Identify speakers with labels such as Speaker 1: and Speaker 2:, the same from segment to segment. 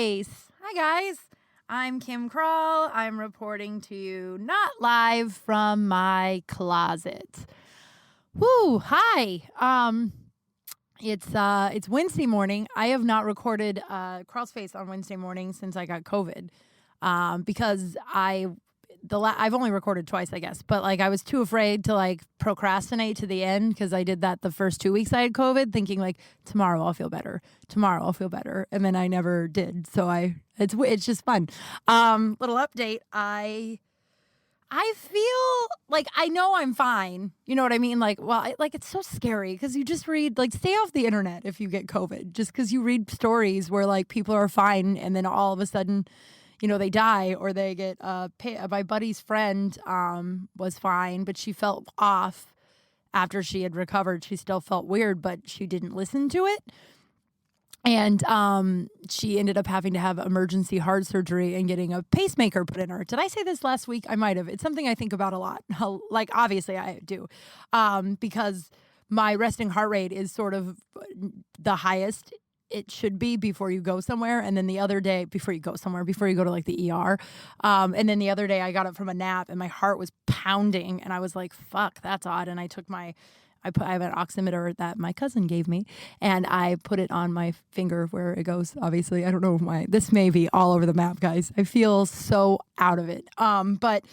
Speaker 1: Face. Hi, guys. I'm Kim Kral. I'm reporting to you not live from my closet. Woo, hi. It's Wednesday morning. I have not recorded Kral's Face on Wednesday morning since I got COVID. Because I've only recorded twice, I guess, but like I was too afraid to like procrastinate to the end because I did that the first 2 weeks I had COVID, thinking like tomorrow I'll feel better, and then I never did. So it's just fun. Little update. I feel like I know I'm fine. You know what I mean? Like, well, it's so scary because you just read, like, stay off the internet if you get COVID, just because you read stories where like people are fine and then all of a sudden, they die or they get my buddy's friend was fine, but she felt off after she had recovered. She still felt weird, but she didn't listen to it. And she ended up having to have emergency heart surgery and getting a pacemaker put in her. Did I say this last week? I might have. It's something I think about a lot. Like, obviously I do, because my resting heart rate is sort of the highest it should be before you go somewhere. And then the other day, before you go to like the ER. And then the other day I got up from a nap and my heart was pounding and I was like, fuck, that's odd. And I took I have an oximeter that my cousin gave me and I put it on my finger where it goes. Obviously, I don't know this may be all over the map, guys. I feel so out of it. But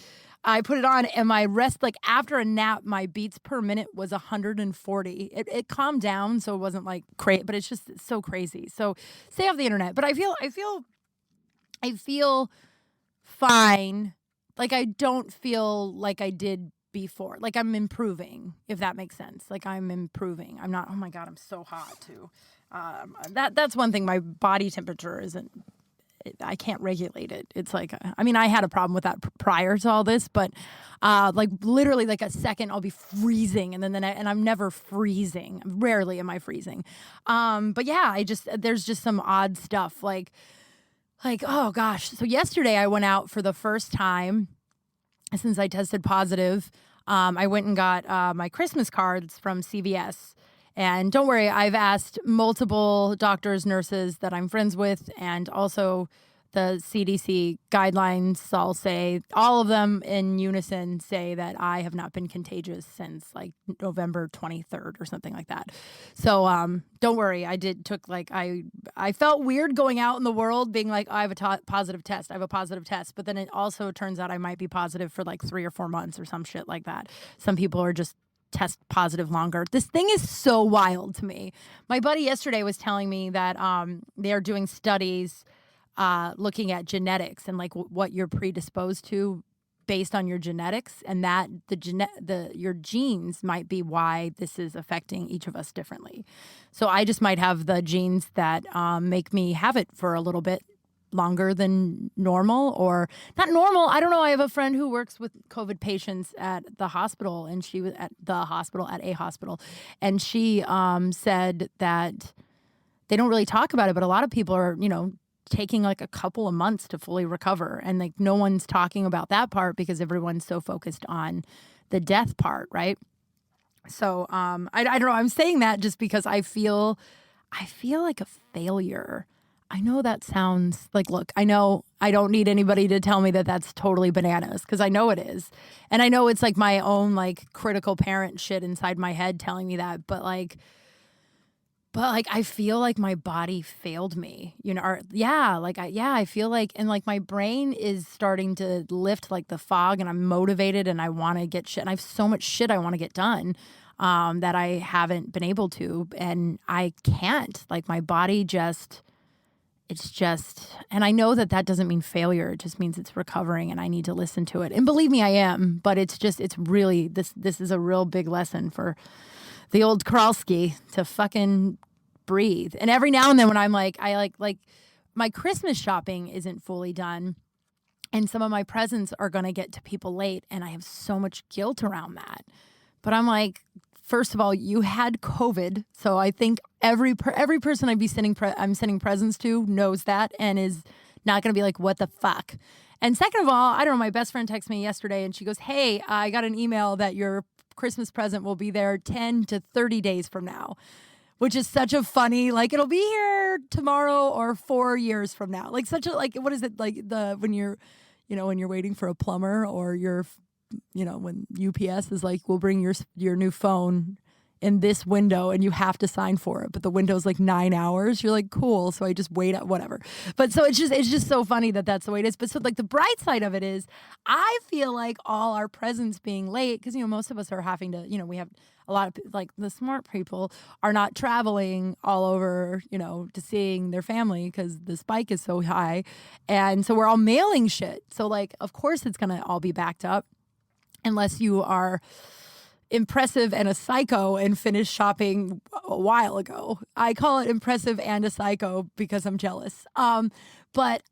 Speaker 1: I put it on and my rest, like after a nap, my beats per minute was 140. It calmed down, so it wasn't like crazy, but it's so crazy. So stay off the internet. But I feel fine. Like I don't feel like I did before. Like I'm improving, if that makes sense. Like I'm improving. I'm not, oh my God, I'm so hot too. That's one thing. My body temperature I can't regulate it. It's like, I mean, I had a problem with that prior to all this, but like literally like a second I'll be freezing and and I'm never freezing. Rarely am I freezing. But yeah, there's just some odd stuff like, oh gosh. So yesterday I went out for the first time since I tested positive. I went and got my Christmas cards from CVS. And don't worry, I've asked multiple doctors, nurses that I'm friends with, and also the CDC guidelines, I'll say, all of them in unison say that I have not been contagious since like November 23rd or something like that. So don't worry, I felt weird going out in the world being like, I have a positive test. But then it also turns out I might be positive for like 3 or 4 months or some shit like that. Some people are just test positive longer. This thing is so wild to me. My buddy yesterday was telling me that they are doing studies looking at genetics and like what you're predisposed to based on your genetics, and that your genes might be why this is affecting each of us differently. So I just might have the genes that make me have it for a little bit longer than normal, or not normal. I don't know. I have a friend who works with COVID patients at the hospital, and she was at a hospital, and she said that they don't really talk about it, but a lot of people are, taking like a couple of months to fully recover, and like no one's talking about that part because everyone's so focused on the death part, right? So I don't know. I'm saying that just because I feel like a failure. I know that sounds like, look, I know I don't need anybody to tell me that that's totally bananas because I know it is. And I know it's like my own like critical parent shit inside my head telling me that. But I feel like my body failed me, I feel like, and like my brain is starting to lift like the fog and I'm motivated and I want to get shit. And I have so much shit I want to get done that I haven't been able to. And I can't, like my body and I know that doesn't mean failure. It just means it's recovering and I need to listen to it. And believe me, I am, but it's really, this is a real big lesson for the old Kralski to fucking breathe. And every now and then when I'm like, my Christmas shopping isn't fully done and some of my presents are going to get to people late. And I have so much guilt around that. But I'm like, first of all, you had COVID, so I think every person I'm sending presents to knows that and is not going to be like, what the fuck? And second of all, I don't know, my best friend texted me yesterday and she goes, hey, I got an email that your Christmas present will be there 10 to 30 days from now, which is such a funny, like, it'll be here tomorrow or 4 years from now. Like, such a, like, what is it, like, when you're, when you're waiting for a plumber, or when UPS is like, we'll bring your new phone in this window and you have to sign for it, but the window's like 9 hours. You're like, cool. So I just wait up, whatever. But so it's just so funny that that's the way it is. But so, like, the bright side of it is, I feel like all our presents being late, because, most of us are having to, we have a lot of, like, the smart people are not traveling all over, to seeing their family because the spike is so high. And so we're all mailing shit. So, like, of course it's going to all be backed up unless you are impressive and a psycho and finished shopping a while ago. I call it impressive and a psycho because I'm jealous. But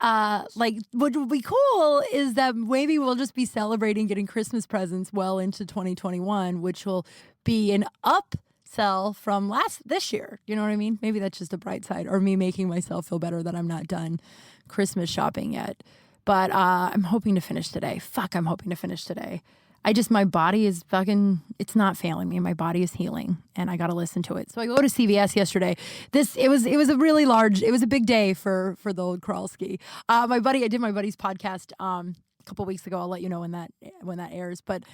Speaker 1: like, what would be cool is that maybe we'll just be celebrating getting Christmas presents well into 2021, which will be an upsell from this year. You know what I mean? Maybe that's just a bright side, or me making myself feel better that I'm not done Christmas shopping yet. But I'm hoping to finish today. I'm hoping to finish today. My body is it's not failing me. My body is healing, and I got to listen to it. So I go to CVS yesterday. It was a big day for the old Kralski. I did my buddy's podcast a couple weeks ago. I'll let you know when that airs. But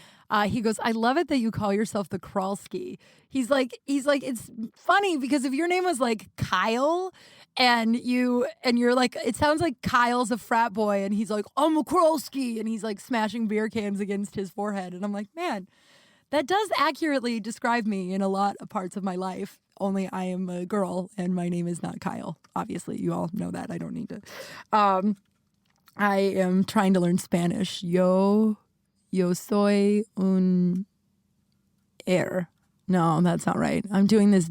Speaker 1: he goes, I love it that you call yourself the Kralski. He's like, it's funny because if your name was like Kyle, and you're like, it sounds like Kyle's a frat boy, and he's like, I'm a Kralski, and he's like smashing beer cans against his forehead. And I'm like, man, that does accurately describe me in a lot of parts of my life. Only I am a girl, and my name is not Kyle. Obviously, you all know that. I don't need to. I am trying to learn Spanish. Yo soy un No, that's not right. I'm doing this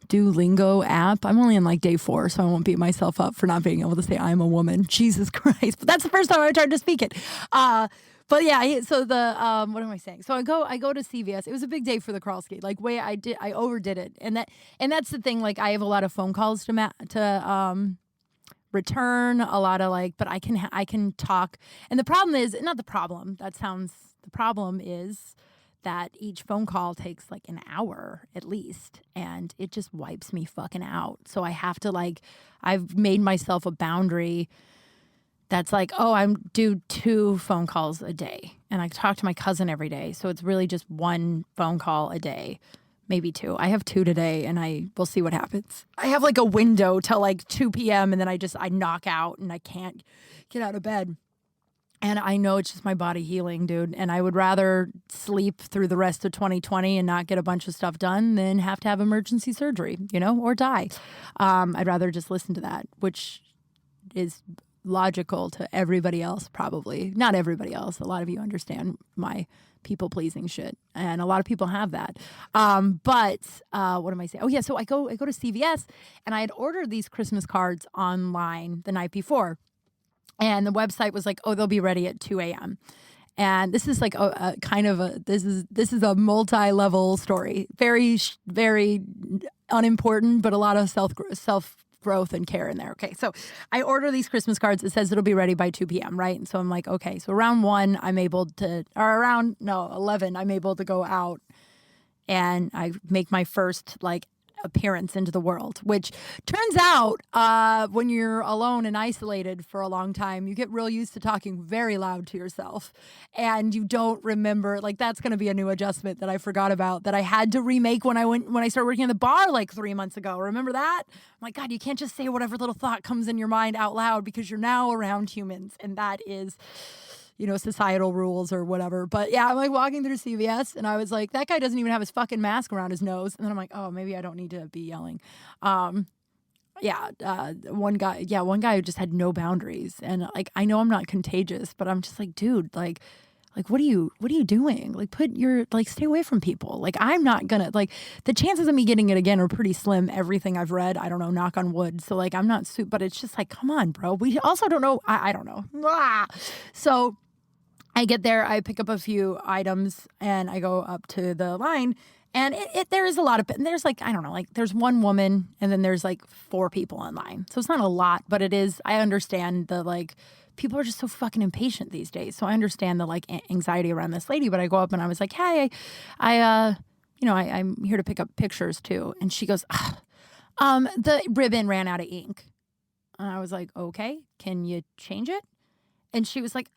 Speaker 1: Duolingo app. I'm only on like day 4, so I won't beat myself up for not being able to say I'm a woman. Jesus Christ. But that's the first time I tried to speak it. But yeah, so what am I saying? So I go to CVS. It was a big day for the Kralski. Like, I overdid it. And that's the thing. Like, I have a lot of phone calls to return, a lot of, like, but I can talk. And the problem is that each phone call takes like an hour at least, and it just wipes me fucking out. So I have to, like, I've made myself a boundary that's like, oh, I'm do 2 phone calls a day, and I talk to my cousin every day. So it's really just 1 phone call a day, maybe 2. I have 2 today, and we'll see what happens. I have like a window till like 2 p.m. and then I knock out and I can't get out of bed. And I know it's just my body healing, dude. And I would rather sleep through the rest of 2020 and not get a bunch of stuff done than have to have emergency surgery, or die. I'd rather just listen to that, which is logical to everybody else, probably. Not everybody else. A lot of you understand my people-pleasing shit. And a lot of people have that. But what am I saying? Oh, yeah. So I go to CVS, and I had ordered these Christmas cards online the night before. And the website was like, oh, they'll be ready at 2 a.m. And this is like this is a multi-level story. Very, very unimportant, but a lot of self-growth and care in there. Okay, so I order these Christmas cards. It says it'll be ready by 2 p.m., right? And so I'm like, okay. So around 11, I'm able to go out, and I make my first, like, appearance into the world, which turns out when you're alone and isolated for a long time, you get real used to talking very loud to yourself, and you don't remember, like, that's going to be a new adjustment that I forgot about, that I had to remake when I started working in the bar like 3 months ago. Remember that? I'm like, God, you can't just say whatever little thought comes in your mind out loud, because you're now around humans, and that is, societal rules or whatever. But yeah, I'm like walking through CVS, and I was like, that guy doesn't even have his fucking mask around his nose. And then I'm like, oh, maybe I don't need to be yelling. One guy who just had no boundaries. And, like, I know I'm not contagious, but I'm just like, dude, like, what are you doing? Like, stay away from people. Like, I'm not gonna, like, the chances of me getting it again are pretty slim. Everything I've read, I don't know, knock on wood. So, like, I'm not but it's just like, come on, bro. We also don't know. I don't know. So I get there, I pick up a few items, and I go up to the line, and there is a lot of, there's like, I don't know, like, there's 1 woman, and then there's like 4 people in line. So it's not a lot, but it is, I understand the, like, people are just so fucking impatient these days. So I understand the, like, anxiety around this lady. But I go up and I was like, hey, I I'm here to pick up pictures too. And she goes, the ribbon ran out of ink. And I was like, okay, can you change it? And she was like,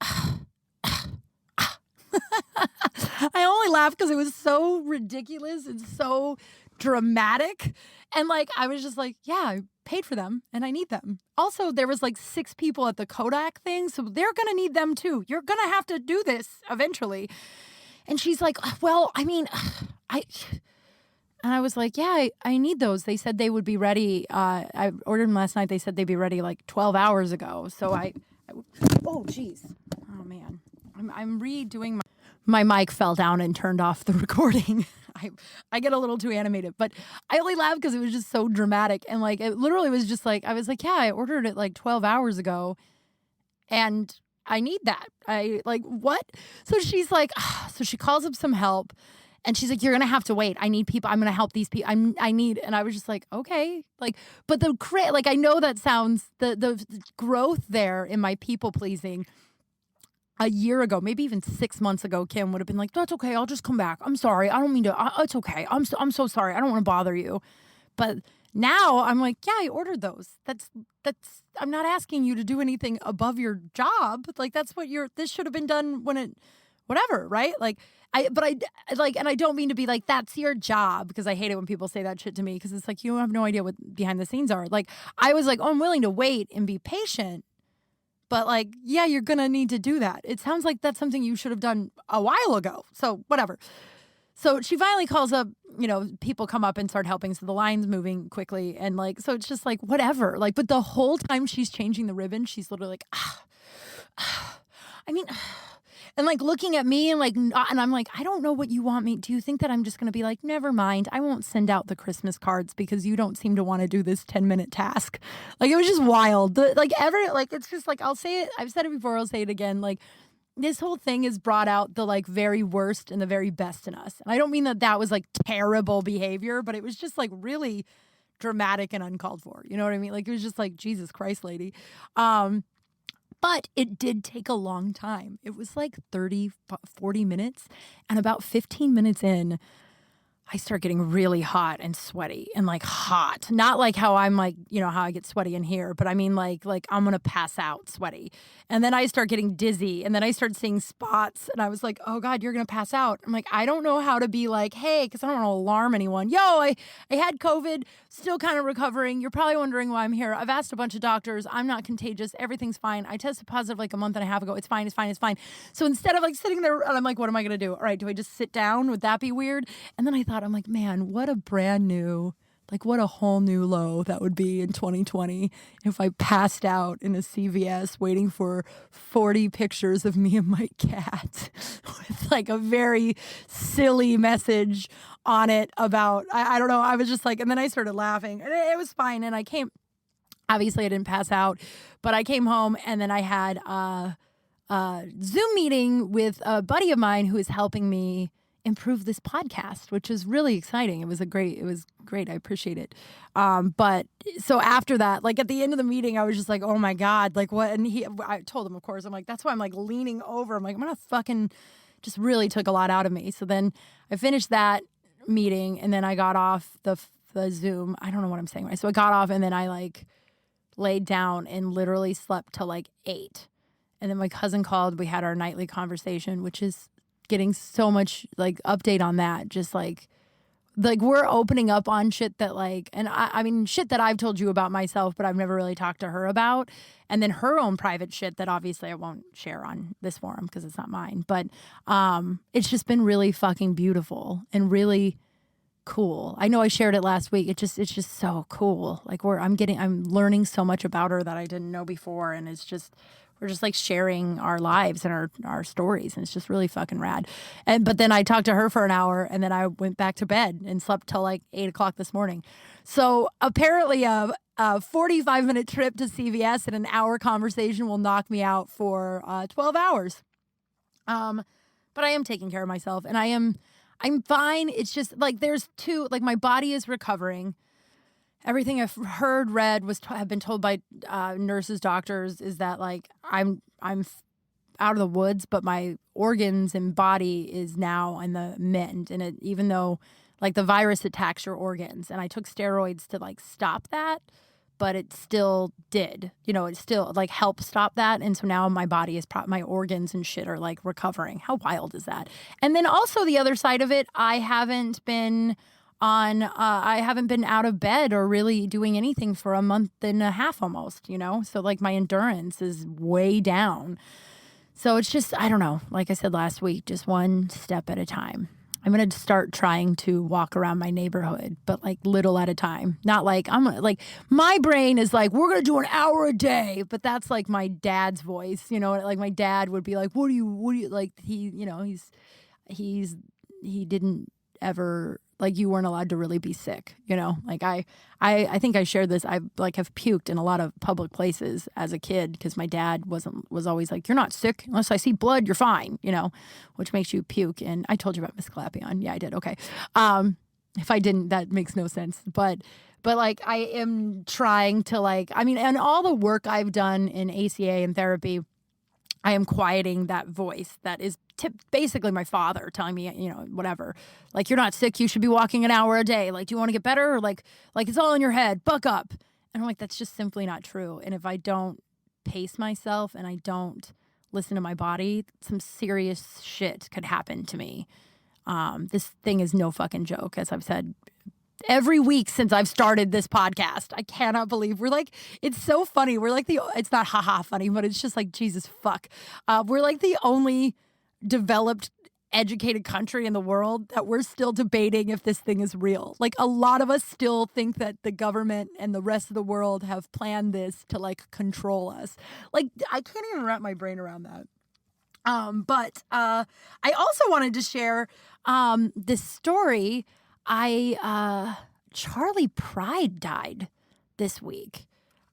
Speaker 1: I only laughed because it was so ridiculous and so dramatic. And like, I was just like, yeah, I paid for them and I need them. Also, there was like 6 people at the Kodak thing. So they're going to need them too. You're going to have to do this eventually. And she's like, well, I mean, and I was like, yeah, I need those. They said they would be ready. I ordered them last night. They said they'd be ready like 12 hours ago. So oh, geez. Oh, man. I'm redoing my mic fell down and turned off the recording. I get a little too animated, but I only laughed because it was just so dramatic. And like, it literally was just like, I was like, yeah, I ordered it like 12 hours ago and I need that. I like, what? So she's like, so she calls up some help and she's like, you're going to have to wait. I need people. I'm going to help these people. And I was just like, okay. Like, but I know that sounds, the growth there in my people pleasing a year ago, maybe even 6 months ago, Kim would have been like, that's okay. I'll just come back. I'm sorry. I don't mean to. It's okay. I'm so sorry. I don't want to bother you. But now I'm like, yeah, I ordered those. That's, I'm not asking you to do anything above your job. Like, that's what this should have been done whatever, right? Like, and I don't mean to be like, that's your job, because I hate it when people say that shit to me, because it's like, you have no idea what behind the scenes are. Like, I was like, oh, I'm willing to wait and be patient. But like, yeah, you're going to need to do that. It sounds like that's something you should have done a while ago. So whatever. So she finally calls up, people come up and start helping. So the line's moving quickly. And like, so it's just like, whatever. Like, but the whole time she's changing the ribbon, she's literally like, I mean, and like looking at me and like, and I'm like, I don't know what you want me. Do you think that I'm just going to be like, never mind, I won't send out the Christmas cards because you don't seem to want to do this 10-minute task? Like, it was just wild. It's just like, I'll say it. I've said it before. I'll say it again. Like, this whole thing has brought out the like very worst and the very best in us. And I don't mean that was like terrible behavior, but it was just like really dramatic and uncalled for. You know what I mean? Like, it was just like, Jesus Christ, lady. But it did take a long time. It was like 30, 40 minutes. And about 15 minutes in, I start getting really hot and sweaty and like hot. Not like how I'm like, how I get sweaty in here, but I mean like I'm going to pass out sweaty. And then I start getting dizzy and then I start seeing spots and I was like, oh God, you're going to pass out. I'm like, I don't know how to be like, hey, because I don't want to alarm anyone. Yo, I had COVID, still kind of recovering. You're probably wondering why I'm here. I've asked a bunch of doctors. I'm not contagious. Everything's fine. I tested positive like a month and a half ago. It's fine. It's fine. It's fine. So instead of like sitting there, and I'm like, what am I going to do? All right, do I just sit down? Would that be weird? And then I thought, I'm like, man, what a brand new, like what a whole new low that would be in 2020 if I passed out in a CVS waiting for 40 pictures of me and my cat with like a very silly message on it about, I don't know. I was just like, and then I started laughing and it was fine. And obviously I didn't pass out, but I came home and then I had a Zoom meeting with a buddy of mine who is helping me improve this podcast, which is really exciting. It was great. I appreciate it. But so after that, like at the end of the meeting, I was just like, oh my God, like what? And I told him, of course, I'm like, that's why I'm like leaning over. I'm like, I'm going to fucking just really took a lot out of me. So then I finished that meeting and then I got off the Zoom. I don't know what I'm saying. Right. So I got off and then I like laid down and literally slept till like 8. And then my cousin called. We had our nightly conversation, which is getting so much like update on that. Just like we're opening up on shit that like, and I mean shit that I've told you about myself, but I've never really talked to her about. And then her own private shit that obviously I won't share on this forum because it's not mine. But it's just been really fucking beautiful and really cool. I know I shared it last week. It's just so cool. Like I'm learning so much about her that I didn't know before. And we're just like sharing our lives and our stories. And it's just really fucking rad. But then I talked to her for an hour and then I went back to bed and slept till like 8 o'clock this morning. So apparently a 45-minute trip to CVS and an hour conversation will knock me out for 12 hours. But I am taking care of myself and I'm fine. It's just like like my body is recovering. Everything I've heard, read, have been told by nurses, doctors is that like I'm out of the woods, but my organs and body is now in the mend. And even though like the virus attacks your organs, and I took steroids to like stop that, but it still did, it still like helped stop that. And so now my body is, my organs and shit are like recovering. How wild is that? And then also the other side of it, I haven't been out of bed or really doing anything for a month and a half almost, So like my endurance is way down. So it's just, I don't know, like I said last week, just one step at a time. I'm going to start trying to walk around my neighborhood, but like little at a time. Not like, my brain is like, we're going to do an hour a day, but that's like my dad's voice, like my dad would be like, what do you, like he didn't ever, like you weren't allowed to really be sick, like I think I shared this. I like have puked in a lot of public places as a kid because my dad was always like, you're not sick unless I see blood, you're fine, which makes you puke. And I told you about Miss Clapion. Yeah, I did. Okay. If I didn't, that makes no sense. But like I am trying to and all the work I've done in ACA and therapy, I am quieting that voice that is basically my father telling me, whatever. Like, you're not sick. You should be walking an hour a day. Like, do you want to get better? Or like it's all in your head. Buck up. And I'm like, that's just simply not true. And if I don't pace myself and I don't listen to my body, some serious shit could happen to me. This thing is no fucking joke, as I've said every week since I've started this podcast. I cannot believe we're like, it's so funny. We're like it's not haha funny, but it's just like, Jesus fuck. We're like the only developed, educated country in the world that we're still debating if this thing is real. Like a lot of us still think that the government and the rest of the world have planned this to like control us. Like I can't even wrap my brain around that. But I also wanted to share this story. Charlie Pride died this week.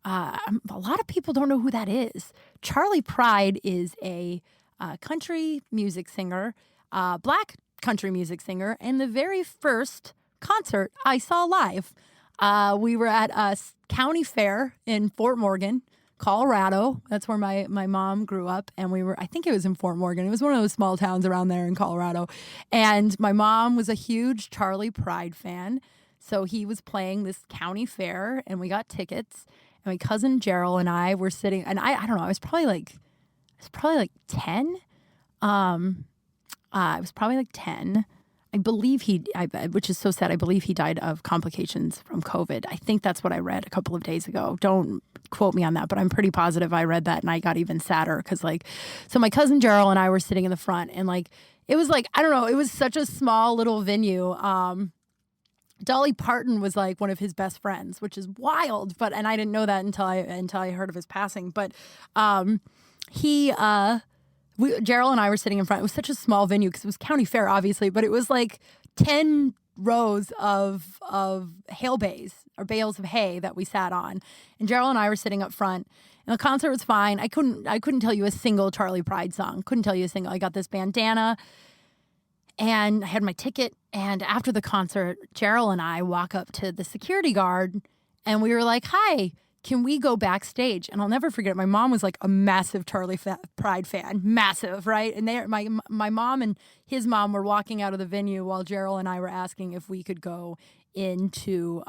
Speaker 1: A lot of people don't know who that is. Charlie Pride is a country music singer, black country music singer, and the very first concert I saw live. We were at a county fair in Fort Morgan, Colorado. That's where my mom grew up. And I think it was in Fort Morgan. It was one of those small towns around there in Colorado. And my mom was a huge Charlie Pride fan. So he was playing this county fair and we got tickets. And my cousin Gerald and I were sitting, and I don't know, I was probably like 10. I was probably like 10. I believe which is so sad, I believe he died of complications from COVID. I think that's what I read a couple of days ago. Don't quote me on that, but I'm pretty positive I read that and I got even sadder because so my cousin Gerald and I were sitting in the front and it was I don't know, it was such a small little venue. Dolly Parton was one of his best friends, which is wild, and I didn't know that until I heard of his passing. But Gerald and I were sitting in front. It was such a small venue because it was county fair, obviously, but it was 10 rows of hail bays or bales of hay that we sat on. And Gerald and I were sitting up front. And the concert was fine. I couldn't tell you a single Charlie Pride song. Couldn't tell you a single. I got this bandana and I had my ticket. And after the concert, Gerald and I walk up to the security guard and we were like, "Hi, can we go backstage?" And I'll never forget it. My mom was a massive Charlie Pride fan, massive, right? And my mom and his mom were walking out of the venue while Gerald and I were asking if we could go into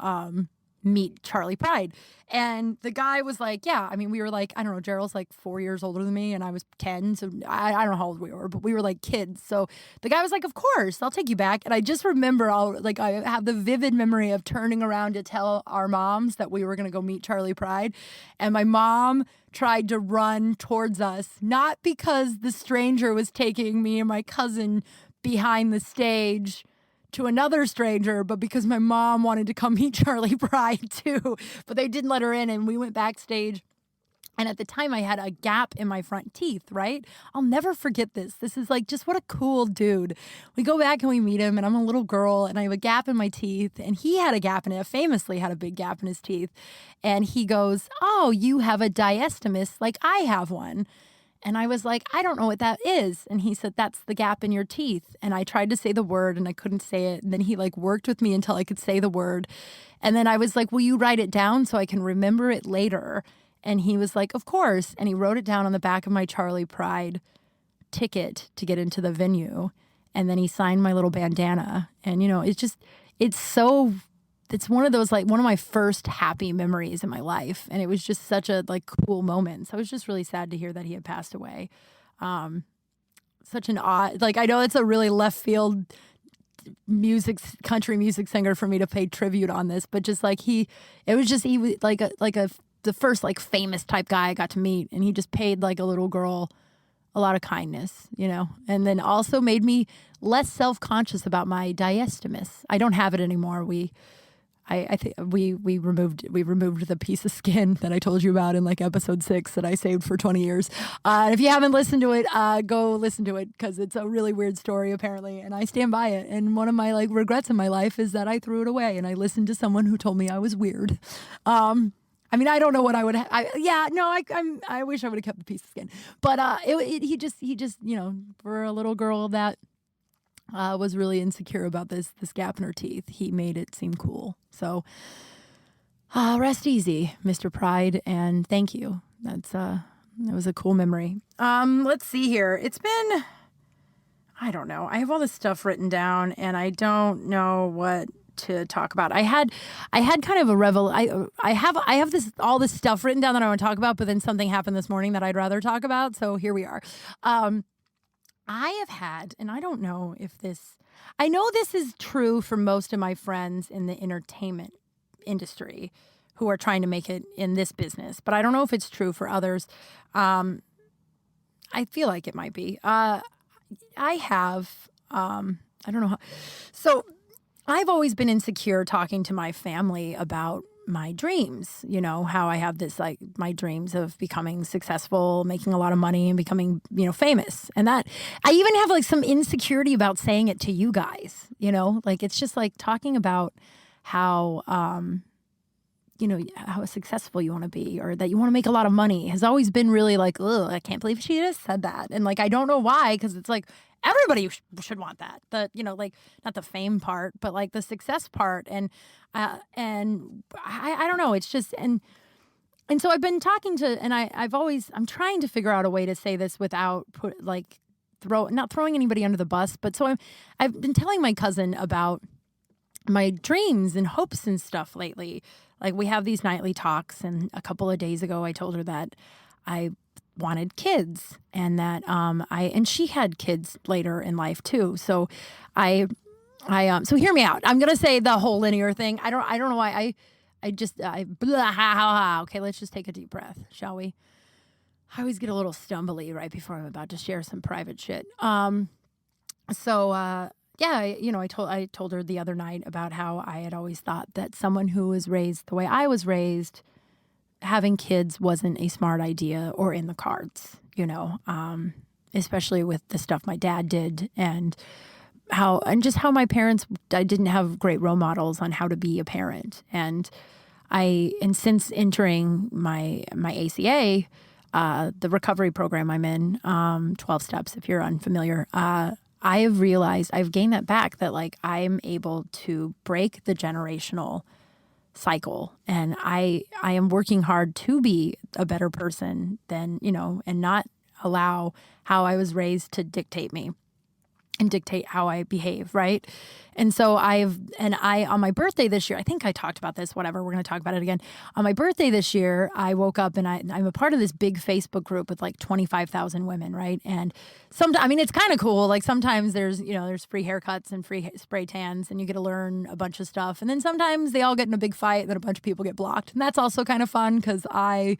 Speaker 1: meet Charlie Pride. And the guy was like, yeah, I mean, we were I don't know, Gerald's 4 years older than me and I was 10. So I don't know how old we were, but we were kids. So the guy was like, of course, I'll take you back. And I just remember I have the vivid memory of turning around to tell our moms that we were going to go meet Charlie Pride. And my mom tried to run towards us, not because the stranger was taking me and my cousin behind the stage to another stranger, but because my mom wanted to come meet Charlie Pride too. But they didn't let her in and we went backstage. And at the time I had a gap in my front teeth, right? I'll never forget this. This is just what a cool dude. We go back and we meet him and I'm a little girl and I have a gap in my teeth and he had a gap in it, famously had a big gap in his teeth. And he goes, "Oh, you have a diastemis like I have one." And I was like, "I don't know what that is." And he said, "That's the gap in your teeth." And I tried to say the word and I couldn't say it. And then he worked with me until I could say the word. And then I was like, "Will you write it down so I can remember it later?" And he was like, "Of course." And he wrote it down on the back of my Charlie Pride ticket to get into the venue, and then he signed my little bandana. And, it's one of those, like, one of my first happy memories in my life. And it was just such a, like, cool moment. So I was just really sad to hear that he had passed away. Such an odd, like, I know it's a really left field country music singer for me to pay tribute on this, but just like he was the first like famous type guy I got to meet, and he just paid like a little girl a lot of kindness, and then also made me less self-conscious about my diastemis. I don't have it anymore. I think we removed the piece of skin that I told you about in like episode 6 that I saved for 20 years. And if you haven't listened to it, go listen to it, because it's a really weird story apparently, and I stand by it. And one of my like regrets in my life is that I threw it away and I listened to someone who told me I was weird. I mean, I don't know what I would. I wish I would have kept the piece of skin, but he just for a little girl that was really insecure about this gap in her teeth, he made it seem cool. So rest easy, Mr. Pride, and thank you. That was a cool memory. Let's see here. It's been, I don't know. I have all this stuff written down, and I don't know what to talk about. I had kind of a I have all this stuff written down that I want to talk about, but then something happened this morning that I'd rather talk about. So here we are. I have had, and I don't know if I know this is true for most of my friends in the entertainment industry who are trying to make it in this business, but I don't know if it's true for others. I feel like it might be. I don't know how. So I've always been insecure talking to my family about my dreams, how I have this, like, my dreams of becoming successful, making a lot of money, and becoming, famous. And that I even have like some insecurity about saying it to you guys, like, it's just like talking about how, how successful you want to be, or that you want to make a lot of money, has always been really like, ugh, I can't believe she just said that. And like, I don't know why, because it's like, everybody should want that. Like, not the fame part, but like the success part. And I don't know. It's just, and so I've been talking to, and I'm trying to figure out a way to say this without not throwing anybody under the bus. But so I've been telling my cousin about my dreams and hopes and stuff lately. Like, we have these nightly talks, and a couple of days ago I told her that I wanted kids, and that and she had kids later in life too. So so hear me out. I'm gonna say the whole linear thing. I don't know why okay, let's just take a deep breath, shall we? I always get a little stumbly right before I'm about to share some private shit. I told her the other night about how I had always thought that someone who was raised the way I was raised, having kids wasn't a smart idea or in the cards, especially with the stuff my dad did, and just how my parents, I didn't have great role models on how to be a parent. And since entering my ACA, the recovery program I'm in, 12 steps, if you're unfamiliar, I have realized I've gained that back, that like I'm able to break the generational cycle, and I am working hard to be a better person than, and not allow how I was raised to dictate me and dictate how I behave, right? And so on my birthday this year, I think I talked about this, whatever, we're going to talk about it again. On my birthday this year, I woke up, and I'm a part of this big Facebook group with like 25,000 women, right? And it's kind of cool. Like, sometimes there's free haircuts and free spray tans, and you get to learn a bunch of stuff. And then sometimes they all get in a big fight, and then a bunch of people get blocked. And that's also kind of fun, because I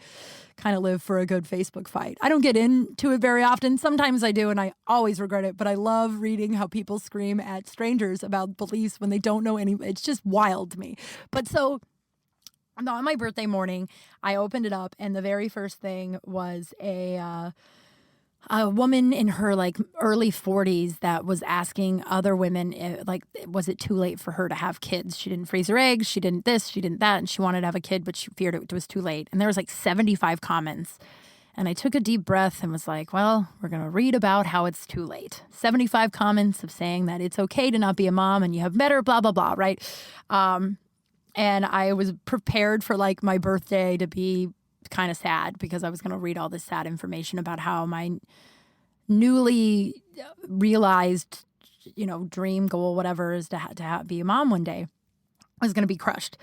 Speaker 1: kind of live for a good Facebook fight. I don't get into it very often. Sometimes I do, and I always regret it. But I love reading how people scream at strangers about beliefs when they don't know any. It's just wild to me. But so on my birthday morning, I opened it up, and the very first thing was a woman in her like early 40s that was asking other women, was it too late for her to have kids? She didn't freeze her eggs. She didn't this, she didn't that. And she wanted to have a kid, but she feared it was too late. And there was like 75 comments. And I took a deep breath and was like, well, we're going to read about how it's too late. 75 comments of saying that it's okay to not be a mom, and you have better, blah, blah, blah, right? And I was prepared for like my birthday to be kind of sad, because I was going to read all this sad information about how my newly realized, dream, goal, whatever is to be a mom one day, was going to be crushed.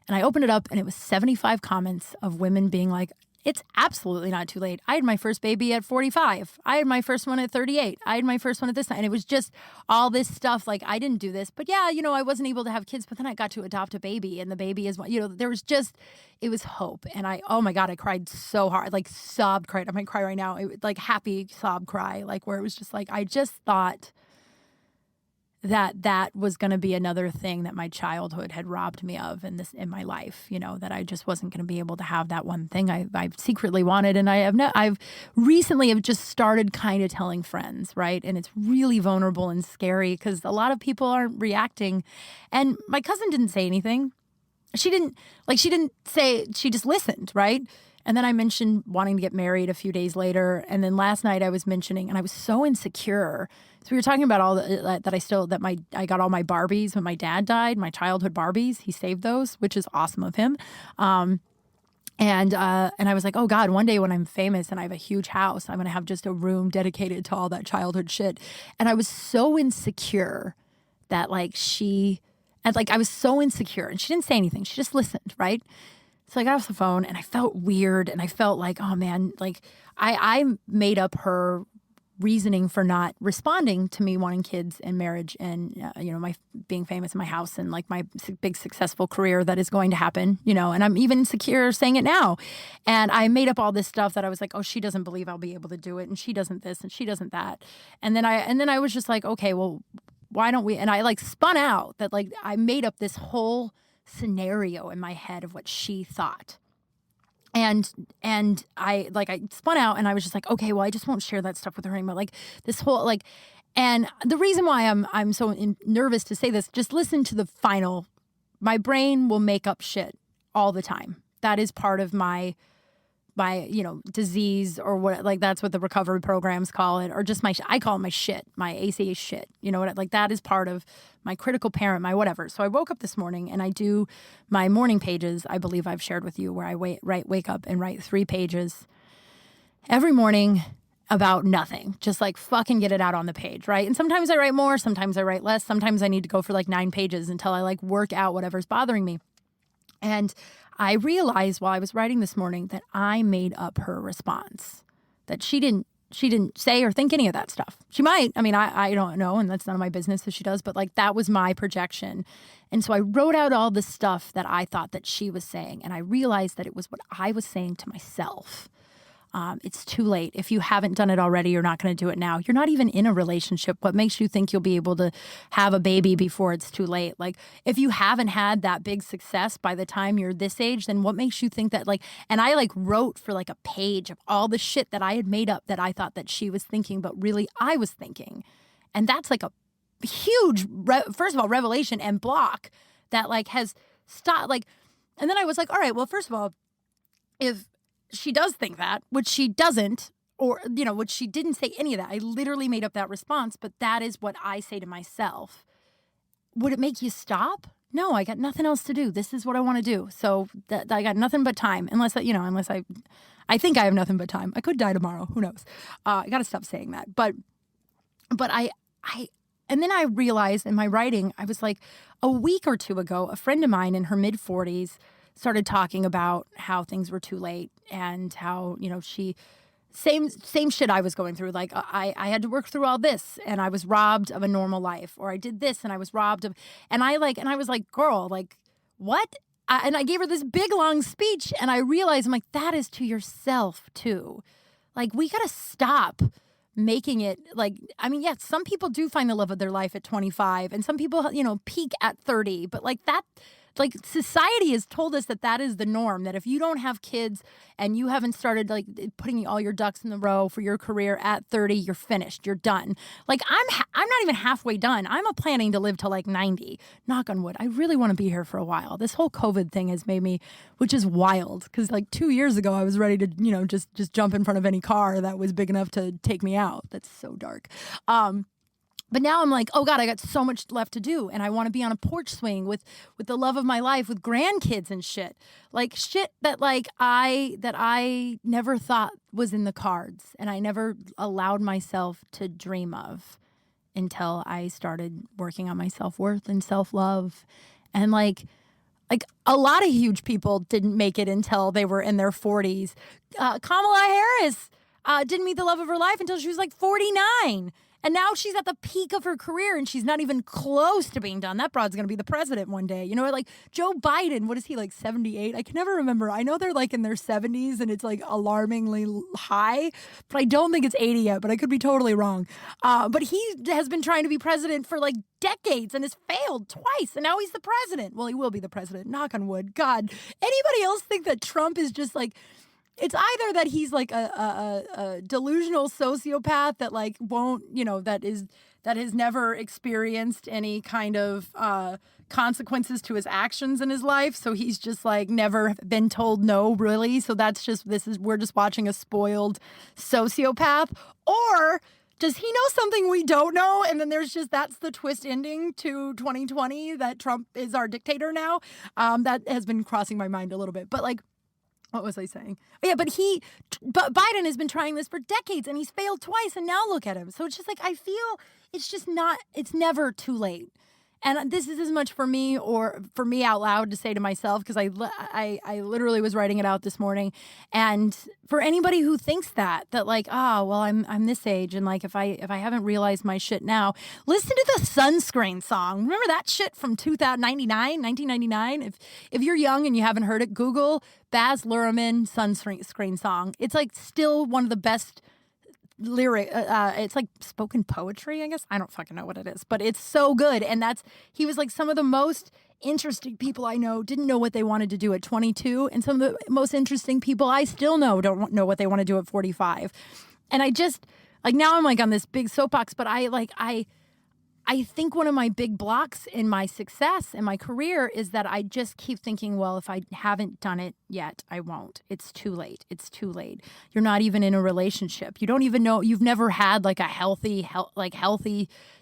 Speaker 1: And I opened it up and it was 75 comments of women being like, it's absolutely not too late. I had my first baby at 45. I had my first one at 38. I had my first one at this time. And it was just all this stuff. Like, I didn't do this. But yeah, I wasn't able to have kids. But then I got to adopt a baby. And the baby is, there was just, it was hope. And oh my God, I cried so hard. Like, cried. I might cry right now. It was like happy sob cry. Like, where it was just like, I just thought that was going to be another thing that my childhood had robbed me of in my life, that I just wasn't going to be able to have that one thing I secretly wanted. And I've recently have just started kind of telling friends, right? And it's really vulnerable and scary because a lot of people aren't reacting. And my cousin didn't say anything. She didn't say, she just listened, right? And then I mentioned wanting to get married a few days later. And then last night I was mentioning, and I was so insecure. So we were talking about all I got all my Barbies when my dad died, my childhood Barbies. He saved those, which is awesome of him. And I was like, oh God, one day when I'm famous and I have a huge house, I'm going to have just a room dedicated to all that childhood shit. And I was so insecure that I was so insecure, and she didn't say anything. She just listened, right? So I got off the phone and I felt weird, and I felt like, oh man, like I made up her reasoning for not responding to me wanting kids and marriage and, my being famous in my house and like my big successful career that is going to happen, and I'm even insecure saying it now. And I made up all this stuff that I was like, oh, she doesn't believe I'll be able to do it. And she doesn't this and she doesn't that. And then I was just like, okay, well, why don't we? And I spun out that I made up this whole scenario in my head of what she thought. And I spun out and I was just like, okay, well, I just won't share that stuff with her anymore. Like this whole and the reason why I'm so nervous to say this, just listen to the final. My brain will make up shit all the time. That is part of my disease, or what, that's what the recovery programs call it, or just I call it my shit, my ACA shit. That is part of my critical parent, my whatever. So I woke up this morning and I do my morning pages. I believe I've shared with you where I wake up and write 3 pages every morning about nothing, just fucking get it out on the page, right? And sometimes I write more, sometimes I write less. Sometimes I need to go for 9 pages until I work out whatever's bothering me. And I realized while I was writing this morning that I made up her response, that she didn't say or think any of that stuff. She might. I mean, I don't know, and that's none of my business if she does, but that was my projection. And so I wrote out all the stuff that I thought that she was saying, and I realized that it was what I was saying to myself. It's too late. If you haven't done it already, you're not going to do it now. You're not even in a relationship. What makes you think you'll be able to have a baby before it's too late? If you haven't had that big success by the time you're this age, then what makes you think that and I wrote for a page of all the shit that I had made up that I thought that she was thinking, but really I was thinking. And that's a huge, first of all, revelation and block that has stopped. And then I was like, all right, well, first of all, if she does think that, which she doesn't, or, which she didn't say any of that. I literally made up that response, but that is what I say to myself. Would it make you stop? No, I got nothing else to do. This is what I want to do. So I got nothing but time, unless I think I have nothing but time. I could die tomorrow. Who knows? I got to stop saying that. But and then I realized in my writing, I was a week or two ago, a friend of mine in her mid 40s started talking about how things were too late and how, she, same shit I was going through. I had to work through all this and I was robbed of a normal life, or I did this and I was robbed of, and I was like, girl, what? And I gave her this big long speech, and I realized that is to yourself too. We got to stop making it yes, some people do find the love of their life at 25, and some people, peak at 30, but that, society has told us that is the norm, that if you don't have kids and you haven't started putting all your ducks in the row for your career at 30, you're finished, you're done. I'm not even halfway done. I'm planning to live till 90, knock on wood. I really want to be here for a while. This whole COVID thing has made me, which is wild, because 2 years ago I was ready to, just jump in front of any car that was big enough to take me out. That's so dark. But now I'm like, oh God, I got so much left to do. And I want to be on a porch swing with the love of my life, with grandkids and shit. Like shit that I never thought was in the cards. And I never allowed myself to dream of until I started working on my self-worth and self-love. And like a lot of huge people didn't make it until they were in their 40s. Kamala Harris didn't meet the love of her life until she was like 49. And now she's at the peak of her career and she's not even close to being done. That broad's going to be the president one day. You know, like Joe Biden, what is he, like 78? I can never remember. I know they're like in their 70s and it's like alarmingly high, but I don't think it's 80 yet, but I could be totally wrong. But he has been trying to be president for like decades and has failed twice. And now he's the president. Well, he will be the president. Knock on wood. God, anybody else think that Trump is just like, it's either that he's like a delusional sociopath that like won't, you know, that has never experienced any kind of consequences to his actions in his life. So he's just like never been told no, really. So we're just watching a spoiled sociopath. Or does he know something we don't know? And then that's the twist ending to 2020, that Trump is our dictator now. That has been crossing my mind a little bit. But like, what was I saying? Oh, yeah, but Biden has been trying this for decades and he's failed twice and now look at him. So it's just like, I feel it's never too late. And this is as much for me or for me out loud to say to myself, because I literally was writing it out this morning. And for anybody who thinks that like, well, I'm this age, and like if I haven't realized my shit now, listen to the Sunscreen song. Remember that shit from 1999? If you're young and you haven't heard it, Google Baz Luhrmann Sunscreen song. It's like still one of the best lyric, it's like spoken poetry, I guess. I don't fucking know what it is, but it's so good. And he was like some of the most interesting people I know didn't know what they wanted to do at 22, and some of the most interesting people I still know don't know what they want to do at 45. And I just like, now I'm like on this big soapbox, but I think one of my big blocks in my success and my career is that I just keep thinking, well, if I haven't done it yet, I won't. It's too late. It's too late. You're not even in a relationship. You don't even know. You've never had like a healthy,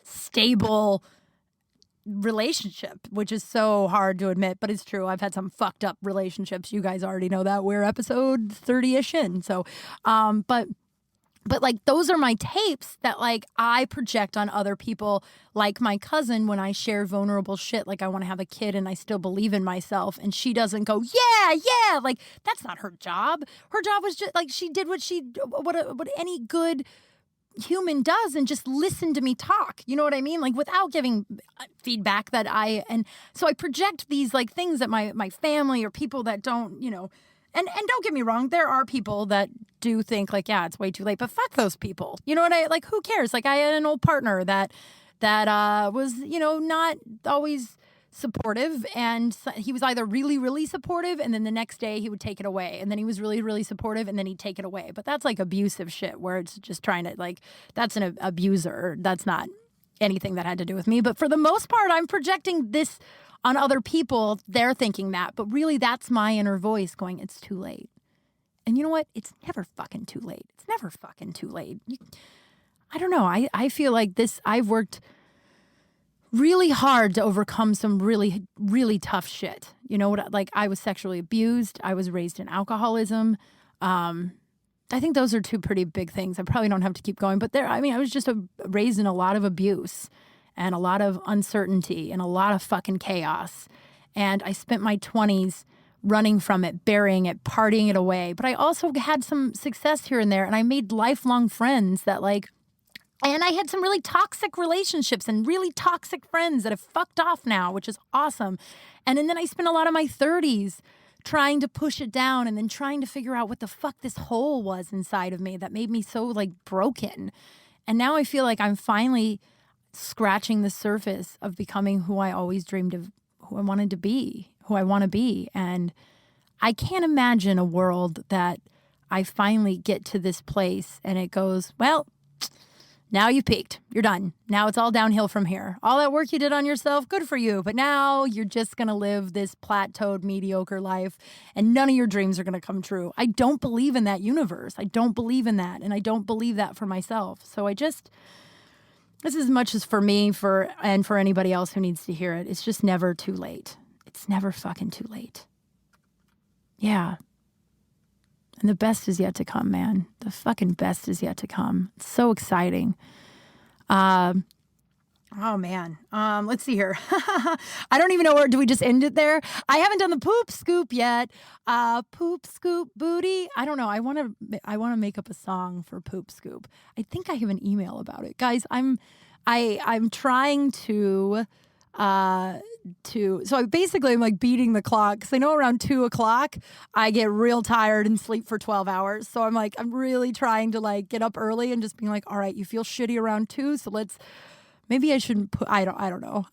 Speaker 1: stable relationship, which is so hard to admit, but it's true. I've had some fucked up relationships. You guys already know that. We're episode 30-ish in. So, but like those are my tapes that like I project on other people, like my cousin, when I share vulnerable shit, like I want to have a kid and I still believe in myself, and she doesn't go, yeah, like that's not her job. Her job was just like, she did what any good human does, and just listen to me talk. You know what I mean? Like without giving feedback and so I project these like things that my family or people that don't, you know. And don't get me wrong, there are people that do think like, yeah, it's way too late, but fuck those people. You know what like, who cares? Like I had an old partner that was, you know, not always supportive, and he was either really, really supportive, and then the next day he would take it away, and then he was really, really supportive, and then he'd take it away. But that's like abusive shit where it's just trying to like, that's an abuser. That's not anything that had to do with me. But for the most part, I'm projecting this on other people. They're thinking that, but really that's my inner voice going, it's too late. And you know what? It's never fucking too late. It's never fucking too late. I don't know. I feel like I've worked really hard to overcome some really, really tough shit. You know what? Like I was sexually abused. I was raised in alcoholism. I think those are two pretty big things. I probably don't have to keep going, but I was just raised in a lot of abuse and a lot of uncertainty and a lot of fucking chaos. And I spent my 20s running from it, burying it, partying it away. But I also had some success here and there, and I made lifelong friends that like, and I had some really toxic relationships and really toxic friends that have fucked off now, which is awesome. And then I spent a lot of my 30s trying to push it down and then trying to figure out what the fuck this hole was inside of me that made me so like broken. And now I feel like I'm finally scratching the surface of becoming who I always dreamed of, who I wanted to be, who I want to be. And I can't imagine a world that I finally get to this place and it goes, well, now you've peaked. You're done. Now it's all downhill from here. All that work you did on yourself, good for you. But now you're just going to live this plateaued, mediocre life, and none of your dreams are going to come true. I don't believe in that universe. I don't believe in that. And I don't believe that for myself. So this is as much as for me, and for anybody else who needs to hear it. It's just never too late. It's never fucking too late. Yeah. And the best is yet to come, man. The fucking best is yet to come. It's so exciting. Oh, man. Let's see here. I don't even know where. Do we just end it there? I haven't done the poop scoop yet. Poop scoop booty. I don't know. I want to make up a song for poop scoop. I think I have an email about it. Guys, I'm trying so I'm like beating the clock because I know around 2:00 I get real tired and sleep for 12 hours. So I'm really trying to like get up early and just being like, all right, you feel shitty around 2. So maybe I shouldn't put, I don't know.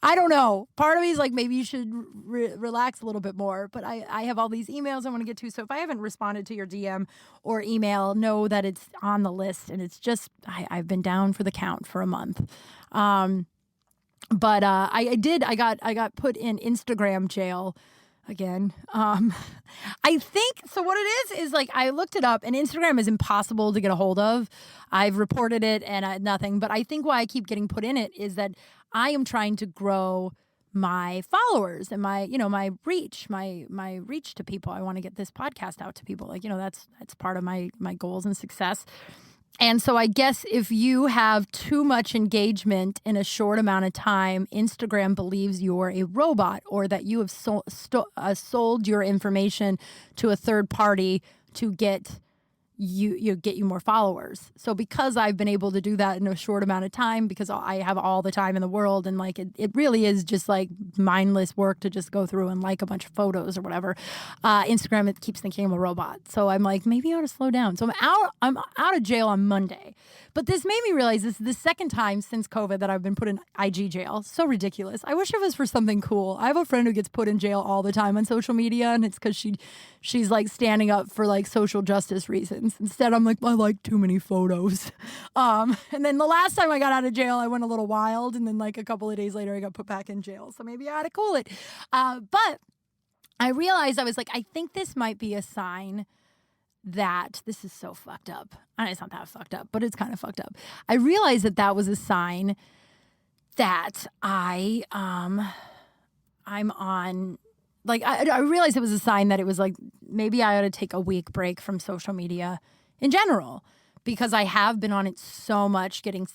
Speaker 1: Part of me is like, maybe you should relax a little bit more, but I have all these emails I want to get to. So if I haven't responded to your DM or email, know that it's on the list and it's just, I've been down for the count for a month. But I got put in Instagram jail again. I think, so what it is like, I looked it up and Instagram is impossible to get a hold of. I've reported it and nothing, but I think why I keep getting put in it is that I am trying to grow my followers and my reach, my reach to people. I want to get this podcast out to people. Like, that's part of my goals and success. And so I guess if you have too much engagement in a short amount of time, Instagram believes you're a robot or that you have sold your information to a third party to get you more followers. So because I've been able to do that in a short amount of time, because I have all the time in the world and like it really is just like mindless work to just go through and like a bunch of photos or whatever. Instagram, it keeps thinking I'm a robot. So I'm like, maybe I ought to slow down. So I'm out of jail on Monday. But this made me realize this is the second time since COVID that I've been put in IG jail. So ridiculous. I wish it was for something cool. I have a friend who gets put in jail all the time on social media, and it's because she's like standing up for like social justice reasons. Instead, I'm like, I like too many photos. And then the last time I got out of jail, I went a little wild, and then like a couple of days later, I got put back in jail. So maybe I ought to cool it. But I realized I was like, I think this might be a sign that this is so fucked up. And it's not that fucked up, but it's kind of fucked up. I realized that was a sign that I'm on, like, I realized it was a sign that it was like, maybe I ought to take a week break from social media in general, because I have been on it so much getting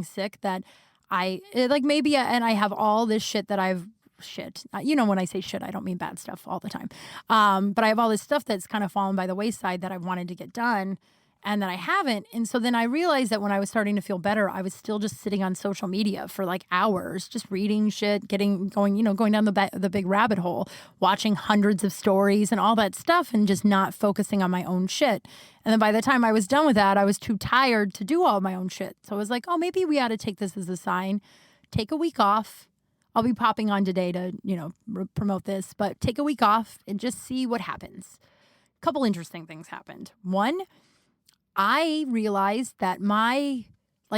Speaker 1: sick that and I have all this shit that I've when I say shit, I don't mean bad stuff all the time. But I have all this stuff that's kind of fallen by the wayside that I wanted to get done and that I haven't. And so then I realized that when I was starting to feel better, I was still just sitting on social media for like hours, just reading shit, going down the big rabbit hole, watching hundreds of stories and all that stuff and just not focusing on my own shit. And then by the time I was done with that, I was too tired to do all my own shit. So I was like, oh, maybe we ought to take this as a sign, take a week off. I'll be popping on today to, promote this, but take a week off and just see what happens. A couple interesting things happened. One, I realized that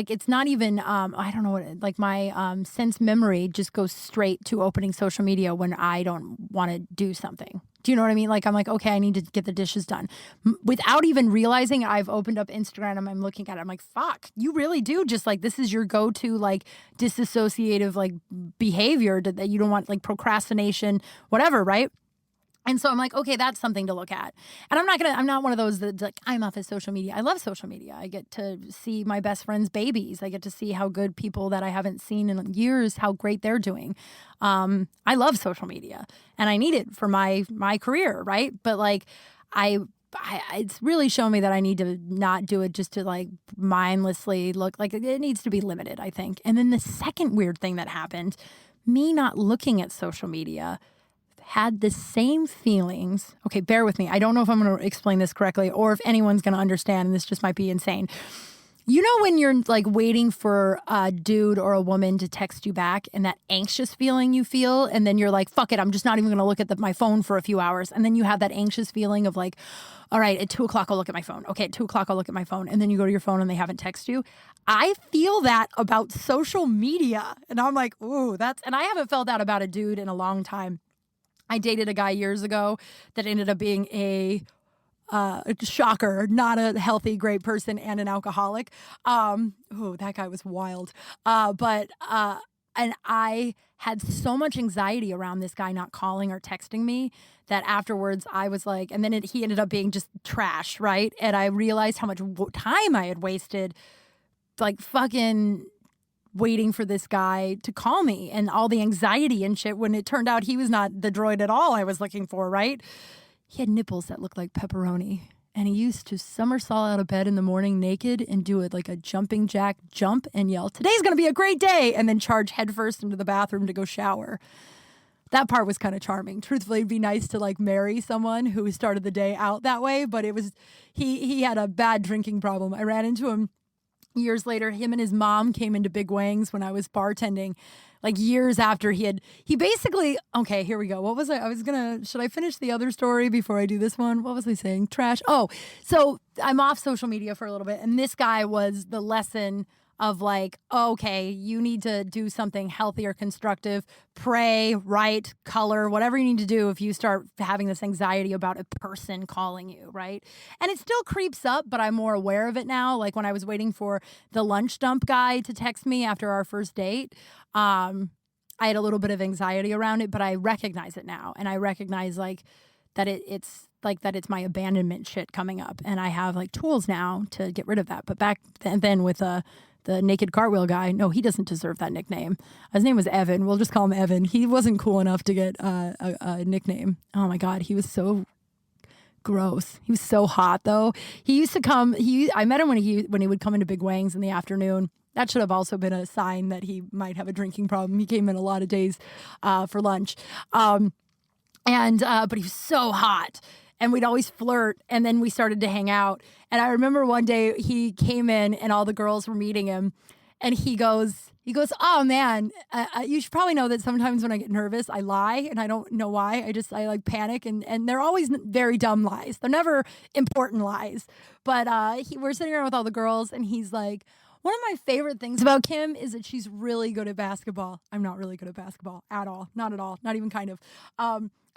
Speaker 1: it's not even, I don't know what, my sense memory just goes straight to opening social media when I don't want to do something. Do you know what I mean? Like, I'm like, okay, I need to get the dishes done. Without even realizing, I've opened up Instagram and I'm looking at it. I'm like, fuck, you really do just like, this is your go-to like disassociative like behavior that you don't want, like procrastination, whatever, right? And so I'm like, okay, that's something to look at. And I'm not one of those that's like, I'm off of social media. I love social media. I get to see my best friend's babies. I get to see how good people that I haven't seen in years, how great they're doing. I love social media and I need it for my career, right? But like, it's really shown me that I need to not do it just to like mindlessly look, like it needs to be limited, I think. And then the second weird thing that happened, me not looking at social media, had the same feelings. Okay, bear with me. I don't know if I'm going to explain this correctly or if anyone's going to understand, and this just might be insane. You know when you're like waiting for a dude or a woman to text you back and that anxious feeling you feel, and then you're like, fuck it, I'm just not even going to look at my phone for a few hours. And then you have that anxious feeling of like, all right, at 2:00, I'll look at my phone. Okay, at 2:00, I'll look at my phone. And then you go to your phone and they haven't texted you. I feel that about social media. And I'm like, ooh, and I haven't felt that about a dude in a long time. I dated a guy years ago that ended up being a Shocker, not a healthy, great person and an alcoholic. That guy was wild. And I had so much anxiety around this guy not calling or texting me that afterwards I was like, and then he ended up being just trash, right? And I realized how much time I had wasted, like fucking waiting for this guy to call me and all the anxiety and shit when it turned out he was not the droid at all I was looking for, right? He had nipples that looked like pepperoni. And he used to somersault out of bed in the morning naked and do it like a jumping jack jump and yell, "Today's going to be a great day," and then charge headfirst into the bathroom to go shower. That part was kind of charming. Truthfully, it'd be nice to like marry someone who started the day out that way, but it was, he had a bad drinking problem. I ran into him years later. Him and his mom came into Big Wang's when I was bartending, like years after he basically, okay, here we go. What was should I finish the other story before I do this one? What was I saying? Trash. Oh, so I'm off social media for a little bit. And this guy was the lesson of like, okay, you need to do something healthy or constructive, pray, write, color, whatever you need to do if you start having this anxiety about a person calling you, right? And it still creeps up, but I'm more aware of it now. Like when I was waiting for the lunch dump guy to text me after our first date, I had a little bit of anxiety around it, but I recognize it now. And I recognize like that it's my abandonment shit coming up. And I have like tools now to get rid of that. But back then with the naked cartwheel guy, no, he doesn't deserve that nickname. His name was Evan. We'll just call him Evan. He wasn't cool enough to get a nickname. Oh my God, he was so gross. He was so hot though. He used to come. I met him when he would come into Big Wang's in the afternoon. That should have also been a sign that he might have a drinking problem. He came in a lot of days for lunch, but he was so hot. And we'd always flirt, and then we started to hang out. And I remember one day he came in, and all the girls were meeting him, and he goes, "Oh man, you should probably know that sometimes when I get nervous, I lie, and I don't know why. I like panic, and they're always very dumb lies. They're never important lies." But we're sitting around with all the girls, and he's like, "One of my favorite things about Kim is that she's really good at basketball." I'm not really good at basketball at all. Not at all. Not even kind of.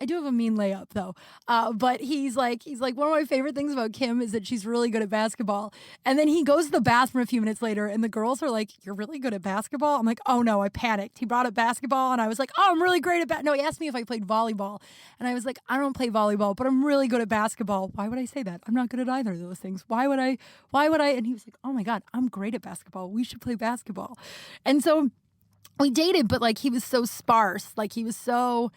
Speaker 1: I do have a mean layup though. But he's like, one of my favorite things about Kim is that she's really good at basketball. And then he goes to the bathroom a few minutes later and the girls are like, "You're really good at basketball?" I'm like, "Oh no," I panicked. He brought up basketball and I was like, "Oh, I'm really great at no, he asked me if I played volleyball. And I was like, "I don't play volleyball, but I'm really good at basketball." Why would I say that? I'm not good at either of those things. Why would I? And he was like, "Oh my God, I'm great at basketball. We should play basketball." And so we dated, but like he was so sparse. Like he was so...